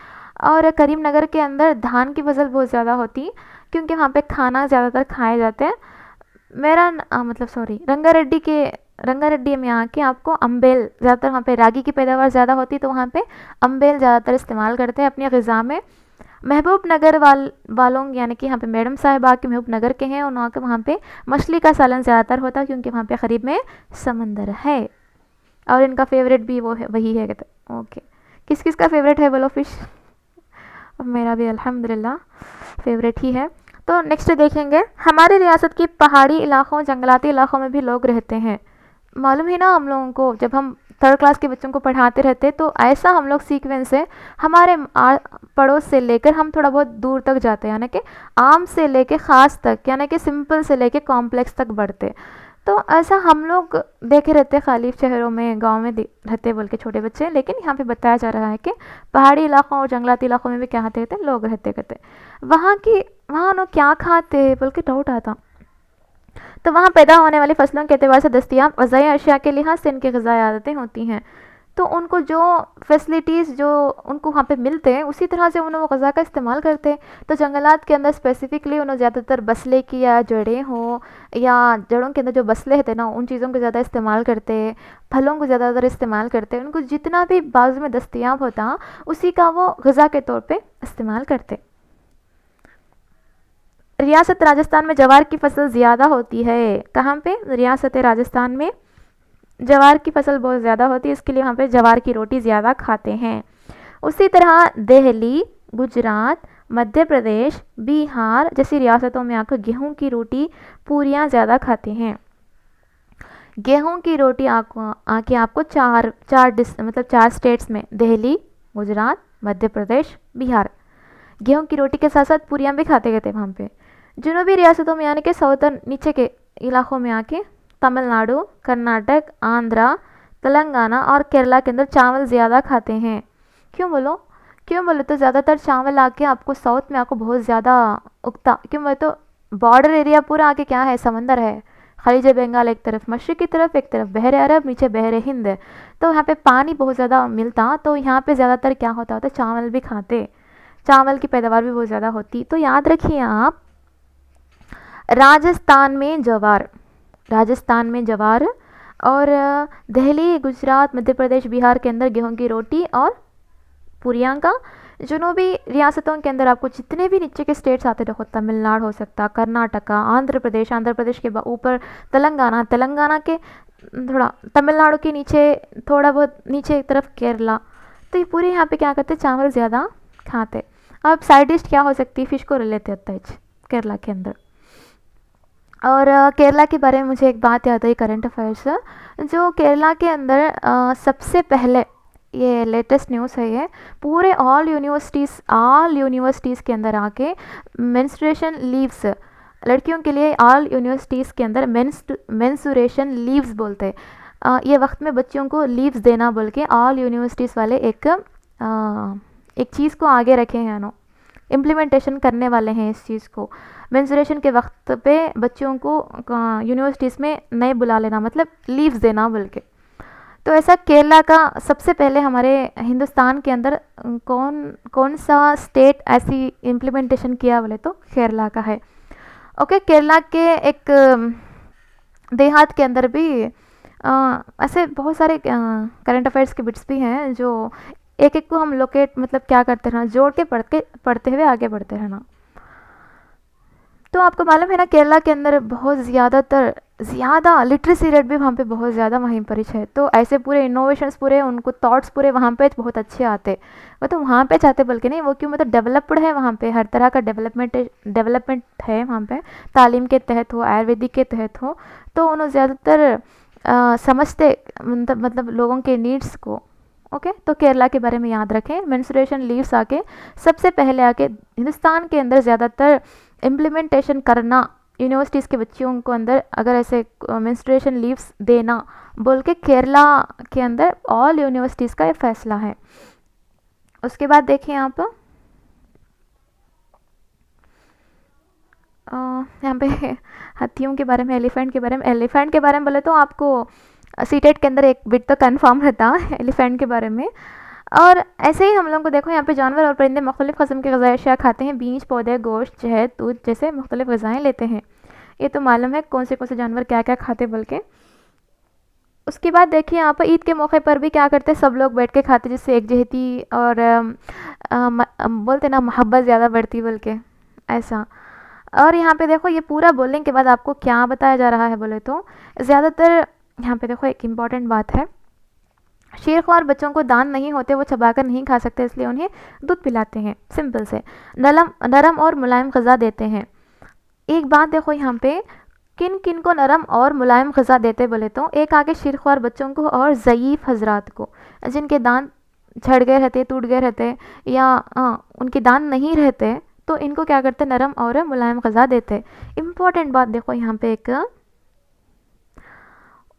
और करीमनगर के अंदर धान की फसल बहुत ज़्यादा होती क्योंकि वहाँ पे खाना ज़्यादातर खाए जाते हैं। मेरा मतलब सॉरी, रंगारेड्डी में आके आपको अम्बेल, ज़्यादातर वहाँ पे रागी की पैदावार ज़्यादा होती तो वहाँ पे अम्बेल ज़्यादातर इस्तेमाल करते हैं अपनी ग़िज़ा में। महबूब नगर वालों यानी कि यहाँ पे मैडम साहब आके महबूब नगर के हैं, उनके वहाँ पे मछली का सालन ज़्यादातर होता है क्योंकि वहाँ पे करीब में समंदर है, और इनका फेवरेट भी वो है, वही है। ओके, किस किस का फेवरेट है बोलो फिश? मेरा भी अल्हम्दुलिल्लाह फेवरेट ही है। तो नेक्स्ट देखेंगे, हमारी रियासत की पहाड़ी इलाकों, जंगलाती इलाकों में भी लोग रहते हैं। मालूम है ना हम लोगों को, जब हम थर्ड क्लास के बच्चों को पढ़ाते रहते तो ऐसा हम लोग सीक्वेंस है, हमारे पड़ोस से लेकर हम थोड़ा बहुत दूर तक जाते हैं, यानी कि आम से लेकर ख़ास तक, यानी कि सिंपल से लेकर कॉम्प्लेक्स तक बढ़ते। तो ऐसा हम लोग देखे रहते खाली शहरों में, गांव में रहते बोल के छोटे बच्चे, लेकिन यहाँ पे बताया जा रहा है कि पहाड़ी इलाकों और जंगलाती इलाकों में भी क्या रहते लोग रहते करते। वहाँ लोग क्या खाते बोल के डाउट आता। तो वहाँ पैदा होने वाली फसलों के एतबार से दस्तियाब ग़िज़ाई अशिया के लिहाज से इनकी ग़िज़ाई आदतें होती हैं। तो उनको जो फैसिलिटीज़ जो उनको वहाँ पे मिलते हैं उसी तरह से उन्हें वो ग़िज़ा का इस्तेमाल करते हैं। तो जंगलात के अंदर स्पेसिफ़िकली उन्हें ज़्यादातर बसले की या जड़ें हो, या जड़ों के अंदर जो बसले होते हैं ना, उन चीज़ों को ज़्यादा इस्तेमाल करते हैं, फलों को ज़्यादातर इस्तेमाल करते हैं। उनको जितना भी बाज़ में दस्तियाब होता उसी का वो ग़िज़ा के तौर पर इस्तेमाल करते। रियासत राजस्थान में जवार की फसल ज़्यादा होती है। कहाँ पे? रियासत राजस्थान में जवार की फसल बहुत ज़्यादा होती है, इसके लिए वहाँ पे जवार की रोटी ज़्यादा खाते हैं। उसी तरह दिल्ली, गुजरात, मध्य प्रदेश, बिहार जैसी रियासतों में आकर गेहूं की रोटी, पूरियाँ ज़्यादा खाते हैं। गेहूं की रोटी आके आपको चार स्टेट्स में, दिल्ली, गुजरात, मध्य प्रदेश, बिहार, गेहूं की रोटी के साथ साथ पूरियाँ भी खाते थे वहाँ पे। जनूबी रियासतों में यानी कि साउथर्न नीचे के इलाकों में आके तमिलनाडु, कर्नाटक, आंध्रा, तेलंगाना और केरला के अंदर चावल ज़्यादा खाते हैं। क्यों बोलो तो ज़्यादातर चावल आके आपको साउथ में आपको बहुत ज़्यादा उगता, क्यों बोले तो बॉर्डर एरिया पूरा आके क्या है, समंदर है। खलीज बंगाल एक तरफ मशरक़ की तरफ, एक तरफ बहर अरब, नीचे बहर हिंद है, तो यहाँ पे पानी बहुत ज़्यादा मिलता, तो यहाँ पे ज़्यादातर क्या होता चावल भी खाते, चावल की पैदावार भी बहुत ज़्यादा होती। तो याद रखिए आप, राजस्थान में जवार और दिल्ली, गुजरात, मध्य प्रदेश, बिहार के अंदर गेहूं की रोटी और पूरियाँ का। जनूबी रियासतों के अंदर आपको जितने भी नीचे के स्टेट्स आते देखो, तमिलनाडु हो सकता, कर्नाटका, आंध्र प्रदेश के ऊपर तेलंगाना के थोड़ा तमिलनाडु के नीचे थोड़ा बहुत नीचे एक तरफ केरला। तो ये पूरे यहाँ पे क्या करते, चावल ज़्यादा खाते। अब साइड डिश क्या हो सकती है, फिश को लेते होता है केरला के अंदर। और केरला के बारे में मुझे एक बात याद आई, करंट अफेयर्स, जो केरला के अंदर सबसे पहले, ये लेटेस्ट न्यूज़ है, ये पूरे ऑल यूनिवर्सिटीज़ के अंदर आके मेंस्ट्रुएशन लीव्स, लड़कियों के लिए ऑल यूनिवर्सिटीज़ के अंदर मेंस्ट्रुएशन लीव्स बोलते हैं। ये वक्त में बच्चों को लीव्स देना बोल के ऑल यूनिवर्सिटीज़ वाले एक चीज़ को आगे रखे हैं, नो इम्प्लीमेंटेशन करने वाले हैं इस चीज़ को। मेंस्ट्रुएशन के वक्त पे बच्चों को यूनिवर्सिटीज़ में नए बुला लेना, मतलब लीव्स देना बोल के। तो ऐसा केरला का सबसे पहले हमारे हिंदुस्तान के अंदर कौन सा स्टेट ऐसी इम्प्लीमेंटेशन किया बोले तो केरला का है। ओके, केरला के एक देहात के अंदर भी ऐसे बहुत सारे करंट अफेयर्स के बिट्स भी हैं जो एक एक को हम लोकेट, मतलब क्या करते रहना, जोड़ के पढ़ते हुए आगे बढ़ते रहना। तो आपको मालूम है ना, केरला के अंदर बहुत ज़्यादा लिटरेसी रेट भी वहाँ पे बहुत ज़्यादा वहीं पर है। तो ऐसे पूरे इनोवेशंस, पूरे उनको थॉट्स पूरे वहाँ पे बहुत अच्छे आते। वो तो वहाँ पे चाहते बल्कि नहीं, वो क्यों मतलब डेवलप्ड है वहाँ पे, हर तरह का डेवलपमेंट है वहाँ पे, तालीम के तहत हो, आयुर्वेदिक के तहत हो। तो उन्होंने ज़्यादातर समझते, मतलब लोगों के नीड्स को ओके, तो केरला के बारे में याद रखें। मेंस्ट्रुएशन लीव्स आके सबसे पहले आके हिंदुस्तान के अंदर ज़्यादातर इम्प्लीमेंटेशन करना, यूनिवर्सिटीज़ के बच्चियों को अंदर अगर ऐसे मेंस्ट्रुएशन लीव्स देना बोल के केरला के अंदर ऑल यूनिवर्सिटीज़ का ये फैसला है। उसके बाद देखिए आप यहाँ पे हाथियों के बारे में, एलिफेंट के बारे में। एलिफेंट के बारे में बोले तो आपको सीटेट के अंदर एक बिट तो कन्फर्म रहता एलिफेंट के बारे में। और ऐसे ही हम लोग को देखो यहाँ पे जानवर और परिंदे मुख्तलिफ़ किस्म के ग़िज़ाई अशिया खाते हैं, बीज, पौधे, गोश्त, शहद, दूध जैसे मुख्तलिफ़ ग़िज़ाएँ लेते हैं। ये तो मालूम है कौन से जानवर क्या क्या खाते बल्कि। उसके बाद देखिए यहाँ पर ईद के मौके पर भी क्या करते हैं, सब लोग बैठ के खाते, जिससे एकजहती और बोलते ना मोहब्बत ज़्यादा बढ़ती बल्कि ऐसा। और यहाँ पे देखो ये पूरा बोलने के बाद आपको क्या बताया जा रहा है बोले तो ज़्यादातर यहाँ पे देखो एक इम्पॉर्टेंट बात है, शेरख्वार बच्चों को दांत नहीं होते, वो चबाकर नहीं खा सकते, इसलिए उन्हें दूध पिलाते हैं। सिंपल से नरम और मुलायम ग़िज़ा देते हैं। एक बात देखो यहाँ पे, किन किन को नरम और मुलायम ग़िज़ा देते बोले तो एक आगे शेरख्वार बच्चों को और ज़ईफ़ हजरात को, जिनके दांत झड़ गए रहते, टूट गए रहते, या उनके दांत नहीं रहते, तो इनको क्या करते, नरम और मुलायम ग़िज़ा देते। इम्पॉर्टेंट बात देखो यहाँ पे एक,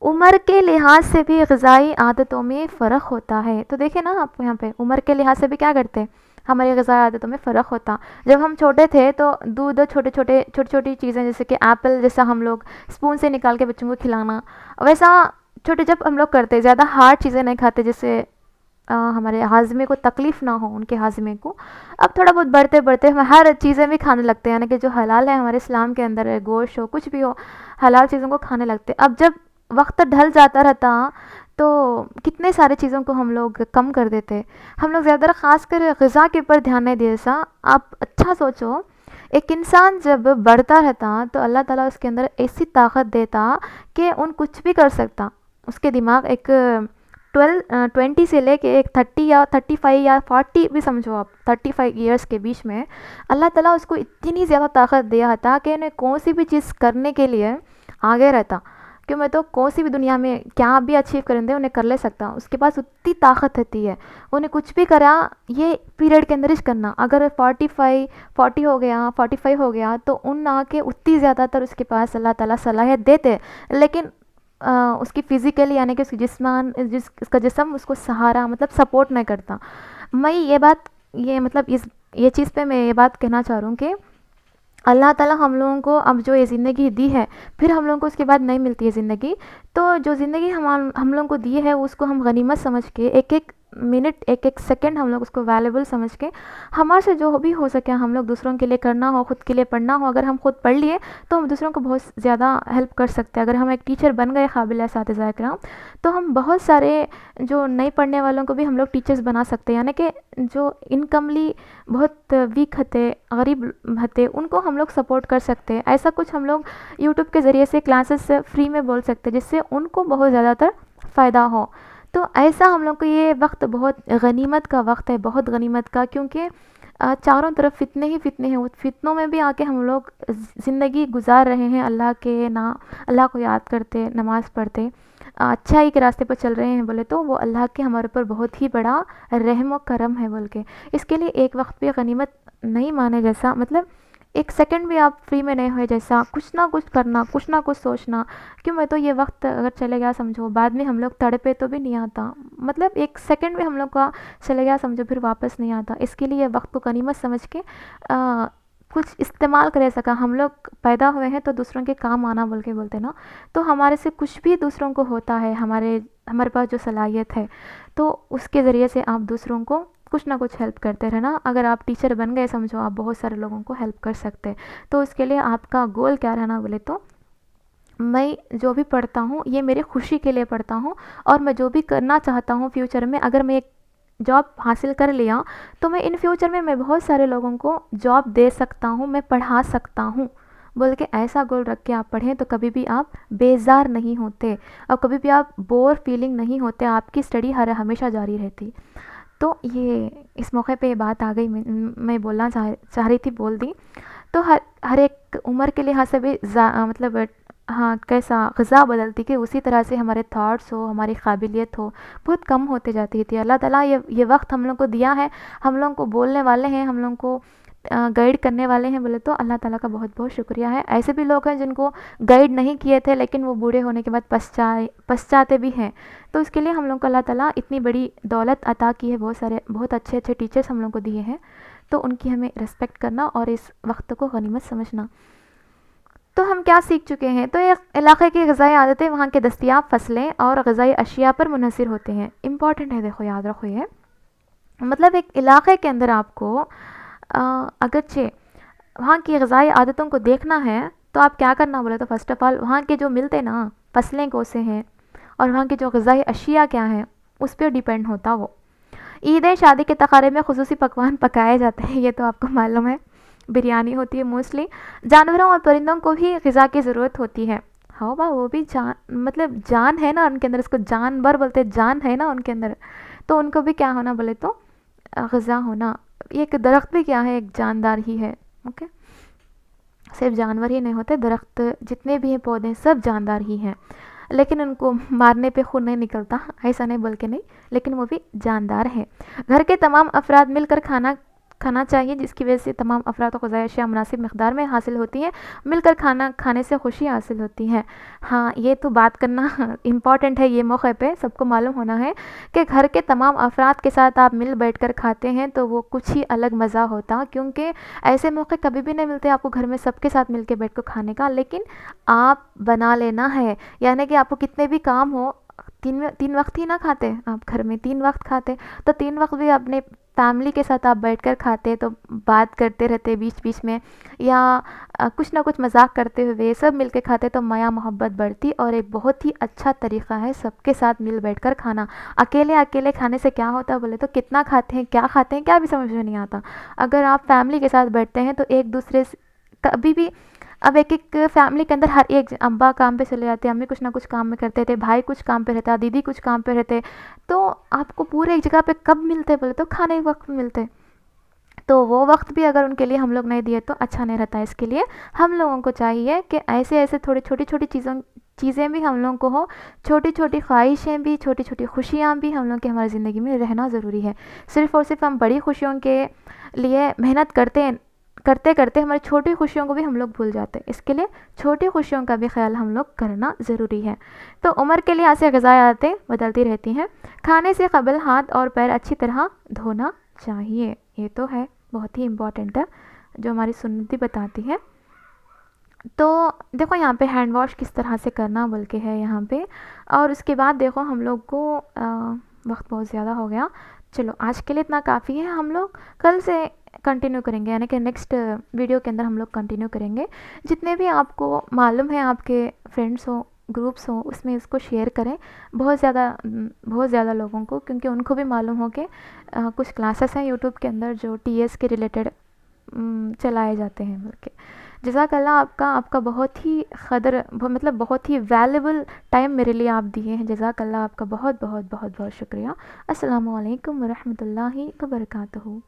उम्र के लिहाज से भी ग़िज़ाई आदतों में फ़र्क होता है। तो देखिए ना आप यहाँ पे उम्र के लिहाज से भी क्या करते हैं, हमारी ग़िज़ाई आदतों में फ़र्क होता। जब हम छोटे थे तो दूध, छोटी छोटी चीज़ें जैसे कि एप्पल जैसा हम लोग स्पून से निकाल के बच्चों को खिलाना, वैसा छोटे जब हम लोग करते, ज़्यादा हार्ड चीज़ें नहीं खाते जिससे हमारे हाजमे को तकलीफ़ ना हो, उनके हाजमे को। अब थोड़ा बहुत बढ़ते बढ़ते हम हर चीज़ें भी खाने लगते हैं, यानी कि जो हलाल है हमारे इस्लाम के अंदर है, गोश्त हो कुछ भी हो, हलाल चीज़ों को खाने लगते। अब जब वक्त ढल जाता रहता तो कितने सारे चीज़ों को हम लोग कम कर देते, हम लोग ज़्यादा ख़ासकर ग़िज़ा के ऊपर ध्यान नहीं दे सा। आप अच्छा सोचो, एक इंसान जब बढ़ता रहता तो अल्लाह ताला उसके अंदर ऐसी ताकत देता कि उन कुछ भी कर सकता। उसके दिमाग एक 20 से लेके एक 30 या 35 या 40 भी समझो आप, 35 ईयर्स के बीच में अल्लाह ताला उसको इतनी ज़्यादा ताकत दिया था कि उन्हें कौन सी भी चीज़ करने के लिए आगे रहता, कि मैं तो कौन सी भी दुनिया में क्या भी अचीव करेंगे उन्हें कर ले सकता। उसके पास उतनी ताकत रहती है, उन्हें कुछ भी करा ये पीरियड के अंदर ही करना। अगर 40 हो गया, 45 हो गया, तो उन आके उतनी ज़्यादातर उसके पास अल्लाह ताला सलाहियत देते, लेकिन उसकी फ़िज़िकली यानी कि उसकी उसका जिस्म उसको सहारा मतलब सपोर्ट नहीं करता। मैं ये मतलब ये चीज़ पे मैं ये बात कहना चाह रहा हूँ कि अल्लाह ताला हम लोगों को अब जो ये ज़िंदगी दी है, फिर हम लोगों को उसके बाद नहीं मिलती है ज़िंदगी। तो जो ज़िंदगी हम लोगों को दी है उसको हम गनीमत समझ के एक एक मिनट, एक एक सेकंड हम लोग उसको वैल्यूबल समझ के हमारे से जो भी हो सके हम लोग दूसरों के लिए करना हो, ख़ुद के लिए पढ़ना हो। अगर हम खुद पढ़ लिए तो हम दूसरों को बहुत ज़्यादा हेल्प कर सकते हैं। अगर हम एक टीचर बन गए काबिल एसातिज़ा इकराम, तो हम बहुत सारे जो नहीं पढ़ने वालों को भी हम लोग टीचर्स बना सकते हैं। यानी कि जो इनकमली बहुत वीक हते, गरीब हते, उनको हम लोग सपोर्ट कर सकते हैं। ऐसा कुछ हम लोग यूट्यूब के ज़रिए से क्लासेस फ्री में बोल सकते हैं, जिससे उनको बहुत ज़्यादातर फ़ायदा हो। तो ऐसा हम लोग को ये वक्त बहुत गनीमत का वक्त है, बहुत गनीमत का, क्योंकि चारों तरफ फ़ितने ही फ़ितने हैं। उस फ़ितनों में भी आके हम लोग ज़िंदगी गुजार रहे हैं, अल्लाह को याद करते, नमाज़ पढ़ते, अच्छाई के रास्ते पर चल रहे हैं बोले तो वो अल्लाह के हमारे ऊपर बहुत ही बड़ा रहम व करम है बोल के। इसके लिए एक वक्त भी गनीमत नहीं माने जैसा, मतलब एक सेकंड भी आप फ्री में नहीं हुए जैसा, कुछ ना कुछ करना, कुछ ना कुछ सोचना। क्यों, मैं तो ये वक्त अगर चले गया समझो, बाद में हम लोग तड़पे तो भी नहीं आता, मतलब एक सेकंड भी हम लोग का चले गया समझो फिर वापस नहीं आता। इसके लिए वक्त को गनीमत समझ के कुछ इस्तेमाल करे सका। हम लोग पैदा हुए हैं तो दूसरों के काम आना बोल के बोलते ना, तो हमारे से कुछ भी दूसरों को होता है, हमारे पास जो सलाहियत है, तो उसके ज़रिए से आप दूसरों को कुछ ना कुछ हेल्प करते रहना। अगर आप टीचर बन गए समझो, आप बहुत सारे लोगों को हेल्प कर सकते हैं। तो उसके लिए आपका गोल क्या रहना बोले तो, मैं जो भी पढ़ता हूँ ये मेरी खुशी के लिए पढ़ता हूँ, और मैं जो भी करना चाहता हूँ फ्यूचर में, अगर मैं एक जॉब हासिल कर लिया तो मैं इन फ्यूचर में मैं बहुत सारे लोगों को जॉब दे सकता हूँ, मैं पढ़ा सकता हूँ बोल के ऐसा गोल रख के आप पढ़ें, तो कभी भी आप बेजार नहीं होते और कभी भी आप बोर फीलिंग नहीं होते, आपकी स्टडी हमेशा जारी रहती। तो ये इस मौके पे ये बात आ गई, मैं बोलना चाह रही थी, बोल दी। तो हर एक उम्र के लिहाज से भी मतलब हाँ, कैसा ग़िज़ा बदलती कि उसी तरह से हमारे थॉट्स हो, हमारी काबिलियत हो, बहुत कम होते जाती थी। अल्लाह ताला ये वक़्त हम लोग को दिया है, हम लोग को बोलने वाले हैं, हम लोग को गाइड करने वाले हैं बोले तो अल्लाह ताला का बहुत-बहुत शुक्रिया है। ऐसे भी लोग हैं जिनको गाइड नहीं किए थे लेकिन वो बूढ़े होने के बाद पछताते भी हैं। तो उसके लिए हम लोग को अल्लाह ताला इतनी बड़ी दौलत अता की है, बहुत अच्छे-अच्छे टीचर्स हम लोग को दिए हैं। तो उनकी हमें रिस्पेक्ट करना और इस वक़्त को गनीमत समझना। तो हम क्या सीख चुके हैं? तो एक इलाक़े की ग़िज़ाई आदतें वहाँ के दस्तयाब फ़सलें और ग़िज़ाई अशिया पर मुनहसर होते हैं। इम्पॉर्टेंट है, देखो याद रखो ये। मतलब एक इलाक़े के अंदर आपको अगरचे वहाँ की ग़िज़ाई आदतों को देखना है तो आप क्या करना बोले तो फ़र्स्ट ऑफ़ ऑल वहाँ के जो मिलते ना फ़सलें कौन से हैं और वहाँ की जो ग़िज़ाई अशिया क्या हैं उस पर डिपेंड होता वो। ईदें शादी के तकारे में खुसूसी पकवान पकाए जाते हैं, ये तो आपको मालूम है। बिरयानी होती है मोस्टली। जानवरों और परिंदों को भी ग़िज़ा की ज़रूरत होती है। हाँ बा वो भी जान, मतलब जान है ना उनके अंदर, इसको जानवर बोलते हैं, जान है ना उनके अंदर, तो उनको भी क्या होना बोले तो ग़िज़ा होना। एक दरख्त भी क्या है, एक जानदार ही है। ओके, सिर्फ जानवर ही नहीं होते, दरख्त जितने भी हैं पौधे सब जानदार ही हैं, लेकिन उनको मारने पे खून नहीं निकलता, ऐसा नहीं बोल के नहीं, लेकिन वो भी जानदार हैं। घर के तमाम अफराद मिलकर खाना चाहिए, जिसकी वजह से तमाम अफराद को ग़िज़ाई अशिया मुनासिब मक़दार में हासिल होती हैं। मिलकर खाना खाने से खुशी हासिल होती है। हाँ, ये तो बात करना इम्पॉर्टेंट है। ये मौके पे सबको मालूम होना है कि घर के तमाम अफराद के साथ आप मिल बैठ कर खाते हैं तो वो कुछ ही अलग मज़ा होता, क्योंकि ऐसे मौके कभी भी नहीं मिलते आपको घर में सबके साथ मिल के बैठ कर खाने का। लेकिन आप बना लेना है, यानी कि आपको कितने भी काम हो, तीन वक्त ही ना खाते आप घर में, 3 वक्त खाते, तो 3 वक्त भी अपने फैमिली के साथ आप बैठकर खाते तो बात करते रहते बीच बीच में, या कुछ ना कुछ मजाक करते हुए सब मिलके खाते तो माया मोहब्बत बढ़ती। और एक बहुत ही अच्छा तरीक़ा है सबके साथ मिल बैठकर खाना। अकेले अकेले खाने से क्या होता है बोले तो कितना खाते हैं क्या भी समझ में नहीं आता। अगर आप फैमिली के साथ बैठते हैं तो एक दूसरे से कभी भी, अब एक फैमिली के अंदर हर एक, अब्बा काम पे चले जाते, अम्मी कुछ ना कुछ काम में करते थे, भाई कुछ काम पे रहता, दीदी कुछ काम पे रहते, तो आपको पूरे एक जगह पे कब मिलते बोले तो खाने के वक्त मिलते। तो वो वक्त भी अगर उनके लिए हम लोग नहीं दिए तो अच्छा नहीं रहता। इसके लिए हम लोगों को चाहिए कि ऐसे थोड़ी छोटी छोटी चीज़ें भी हम लोगों को हो, छोटी छोटी ख्वाहिशें भी, छोटी छोटी खुशियाँ भी हम लोग की हमारी ज़िंदगी में रहना ज़रूरी है। सिर्फ़ और सिर्फ हम बड़ी खुशियों के लिए मेहनत करते करते हमारी छोटी खुशियों को भी हम लोग भूल जाते हैं। इसके लिए छोटी खुशियों का भी ख्याल हम लोग करना ज़रूरी है। तो उम्र के लिहाज से ग़िज़ाई आदतें बदलती रहती हैं। खाने से क़बल हाथ और पैर अच्छी तरह धोना चाहिए, ये तो है, बहुत ही इम्पॉर्टेंट है, जो हमारी सुन्नत बताती है। तो देखो यहाँ पे हैंड वॉश किस तरह से करना बोल के है यहाँ पे। और उसके बाद देखो हम लोग को वक्त बहुत ज़्यादा हो गया, चलो आज के लिए इतना काफ़ी है। हम लोग कल से कंटिन्यू करेंगे, यानी कि नेक्स्ट वीडियो के अंदर हम लोग कंटिन्यू करेंगे। जितने भी आपको मालूम है, आपके फ्रेंड्स हो, ग्रुप्स हो, उसमें इसको शेयर करें बहुत ज़्यादा लोगों को, क्योंकि उनको भी मालूम हो कि कुछ क्लासेस हैं यूट्यूब के अंदर जो टीएस के रिलेटेड चलाए जाते हैं बोल के। जज़ाकल्लाह, आपका बहुत ही मतलब बहुत ही वैल्यूबल टाइम मेरे लिए आप दिए हैं। जज़ाकल्लाह, आपका बहुत बहुत बहुत बहुत शुक्रिया। अस्सलामु अलैकुम वरहमतुल्लाहि वबरकातुहू।